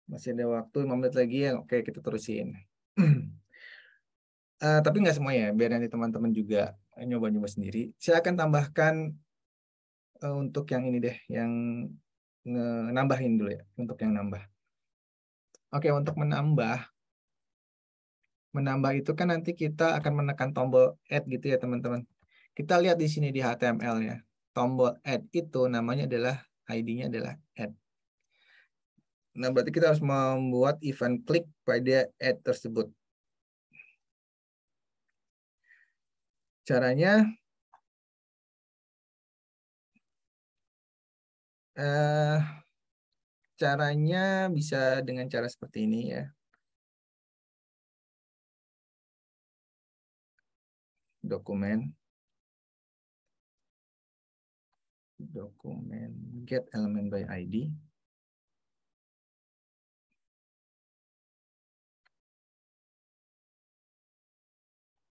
Masih ada waktu 5 menit lagi ya. Oke, kita terusin. Tapi nggak semuanya, biar nanti teman-teman juga nyoba-nyoba sendiri. Silakan tambahkan untuk yang ini deh, yang nambahin dulu ya, untuk yang nambah. Oke, untuk menambah itu kan nanti kita akan menekan tombol add gitu ya teman-teman. Kita lihat di sini di HTML-nya. Tombol add itu namanya adalah ID-nya adalah add. Nah, berarti kita harus membuat event klik pada add tersebut. Caranya caranya bisa dengan cara seperti ini ya. dokumen get element by ID.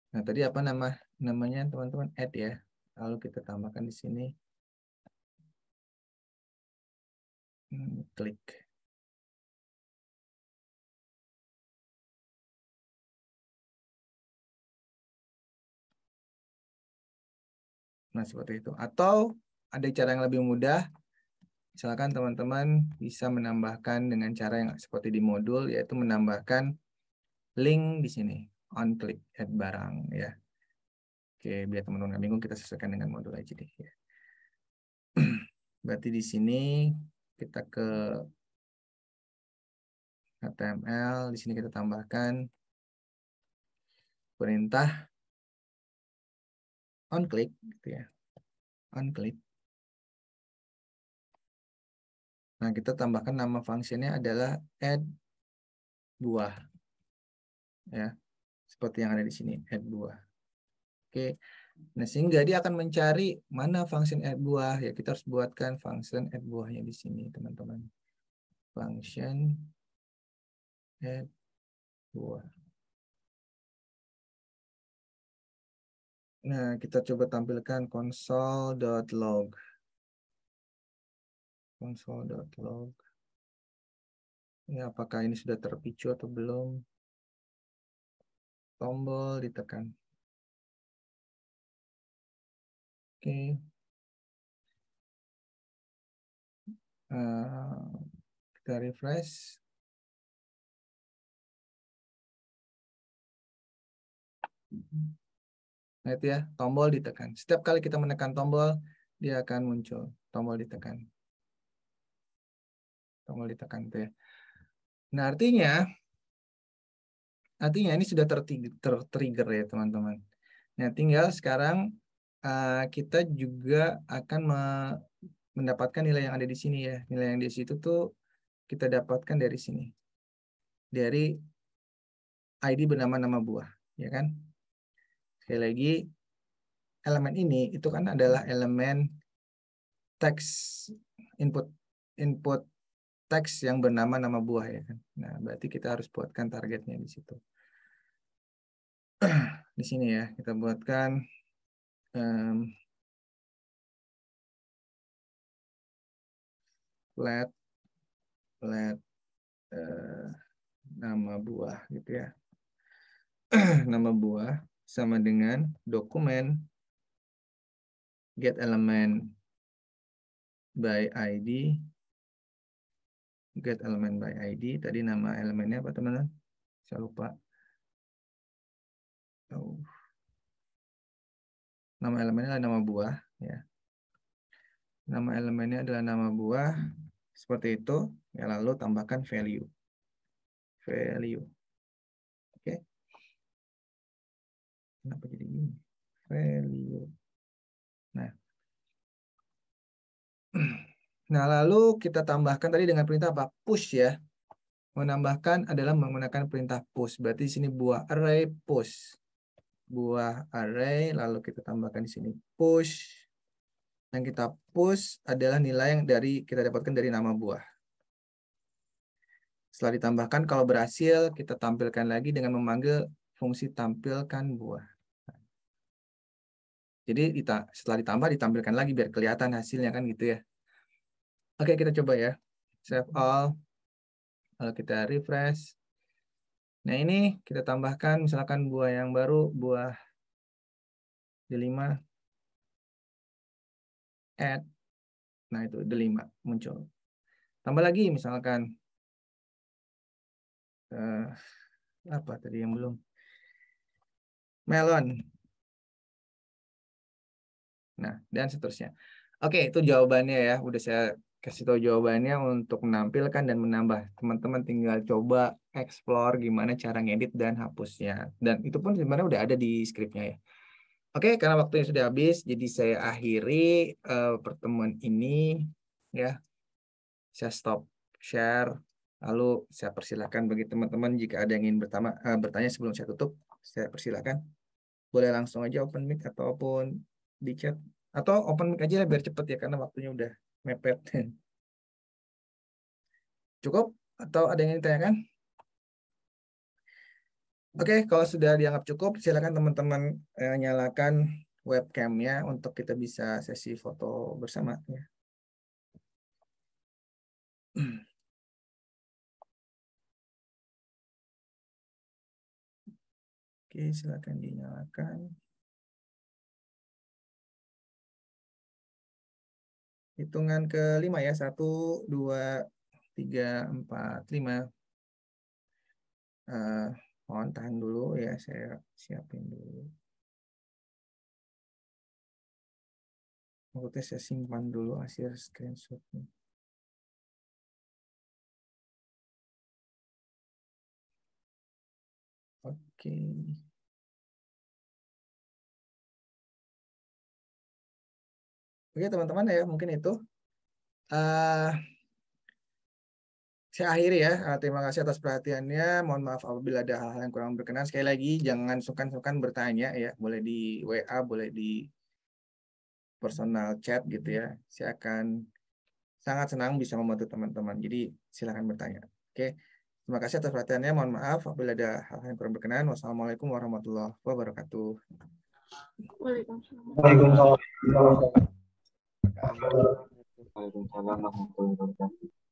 Nah, tadi apa namanya teman-teman? Add ya. Lalu kita tambahkan di sini. Klik. Nah, seperti itu. Atau ada cara yang lebih mudah. Misalkan teman-teman bisa menambahkan dengan cara yang seperti di modul, yaitu menambahkan link di sini. On click add barang ya. Oke, biar teman-teman nggak bingung, kita sesuaikan dengan modul aja deh ya. Berarti di sini kita ke HTML, di sini kita tambahkan perintah on click gitu ya. On click. Nah, kita tambahkan nama fungsinya adalah add buah. Ya. Seperti yang ada di sini, add buah. Oke. Nah, sehingga dia akan mencari mana function add buah. Ya, kita harus buatkan function add buahnya di sini, teman-teman. Function add buah. Nah, kita coba tampilkan console.log. Console.log. Ya, apakah ini sudah terpicu atau belum? Tombol ditekan. Oke. Kita refresh. Nah, itu ya, tombol ditekan. Setiap kali kita menekan tombol, dia akan muncul. Tombol ditekan. Tombol ditekan itu ya. Nah, artinya ini sudah tertrigger ya, teman-teman. Nah, tinggal sekarang kita juga akan mendapatkan nilai yang ada di sini ya. Nilai yang di situ tuh kita dapatkan dari sini. Dari ID bernama nama buah, ya kan? Sekali lagi, elemen ini itu kan adalah elemen teks input teks yang bernama nama buah ya kan. Nah, berarti kita harus buatkan targetnya di situ. Di sini ya, kita buatkan let nama buah gitu ya. Nama buah sama dengan dokumen get element by ID. Get element by ID. Tadi nama elemennya apa teman-teman? Saya lupa. Nama elemennya adalah nama buah ya. Nama elemennya adalah nama buah seperti itu ya, lalu tambahkan value. Oke. Kenapa jadi gini? Value. Nah, lalu kita tambahkan tadi dengan perintah apa? Push ya. Menambahkan adalah menggunakan perintah push. Berarti di sini buah array push. Buah array, lalu kita tambahkan di sini push. Yang kita push adalah nilai yang kita dapatkan dari nama buah. Setelah ditambahkan, kalau berhasil, kita tampilkan lagi dengan memanggil fungsi tampilkan buah. Jadi setelah ditambah, ditampilkan lagi biar kelihatan hasilnya kan gitu ya. Oke, kita coba ya. Save all. Lalu kita refresh. Nah, ini kita tambahkan misalkan buah yang baru, buah D5. Add. Nah, itu D5 muncul. Tambah lagi misalkan apa tadi yang belum? Melon. Nah, dan seterusnya. Oke, itu jawabannya ya. Udah saya kasih tahu jawabannya untuk menampilkan dan menambah. Teman-teman tinggal coba explore gimana cara ngedit dan hapusnya. Dan itu pun sebenarnya udah ada di skripnya ya. Oke, karena waktunya sudah habis, jadi saya akhiri pertemuan ini ya. Saya stop share. Lalu saya persilakan bagi teman-teman jika ada yang ingin bertanya sebelum saya tutup, saya persilakan. boleh langsung aja open mic ataupun di chat. Atau open mic aja biar cepet ya, karena waktunya udah mepet. Cukup? Atau ada yang ingin ditanyakan? Oke, kalau sudah dianggap cukup, silakan teman-teman nyalakan webcamnya untuk kita bisa sesi foto bersama. Ya. Oke, silakan dinyalakan. Hitungan ke-5 ya. 1, 2, 3, 4, 5. Mohon tahan dulu ya, saya siapin dulu. Oke, saya simpan dulu hasil screenshotnya. Oke. Oke teman-teman ya, mungkin itu. Saya akhiri ya. Terima kasih atas perhatiannya. Mohon maaf apabila ada hal-hal yang kurang berkenan. Sekali lagi, jangan sungkan-sungkan bertanya ya. Boleh di WA, boleh di personal chat gitu ya. Saya akan sangat senang bisa membantu teman-teman. Jadi silakan bertanya. Oke. Terima kasih atas perhatiannya. Mohon maaf apabila ada hal-hal yang kurang berkenan. Wassalamualaikum warahmatullahi wabarakatuh. Waalaikumsalam. Waalaikumsalam warahmatullahi wabarakatuh.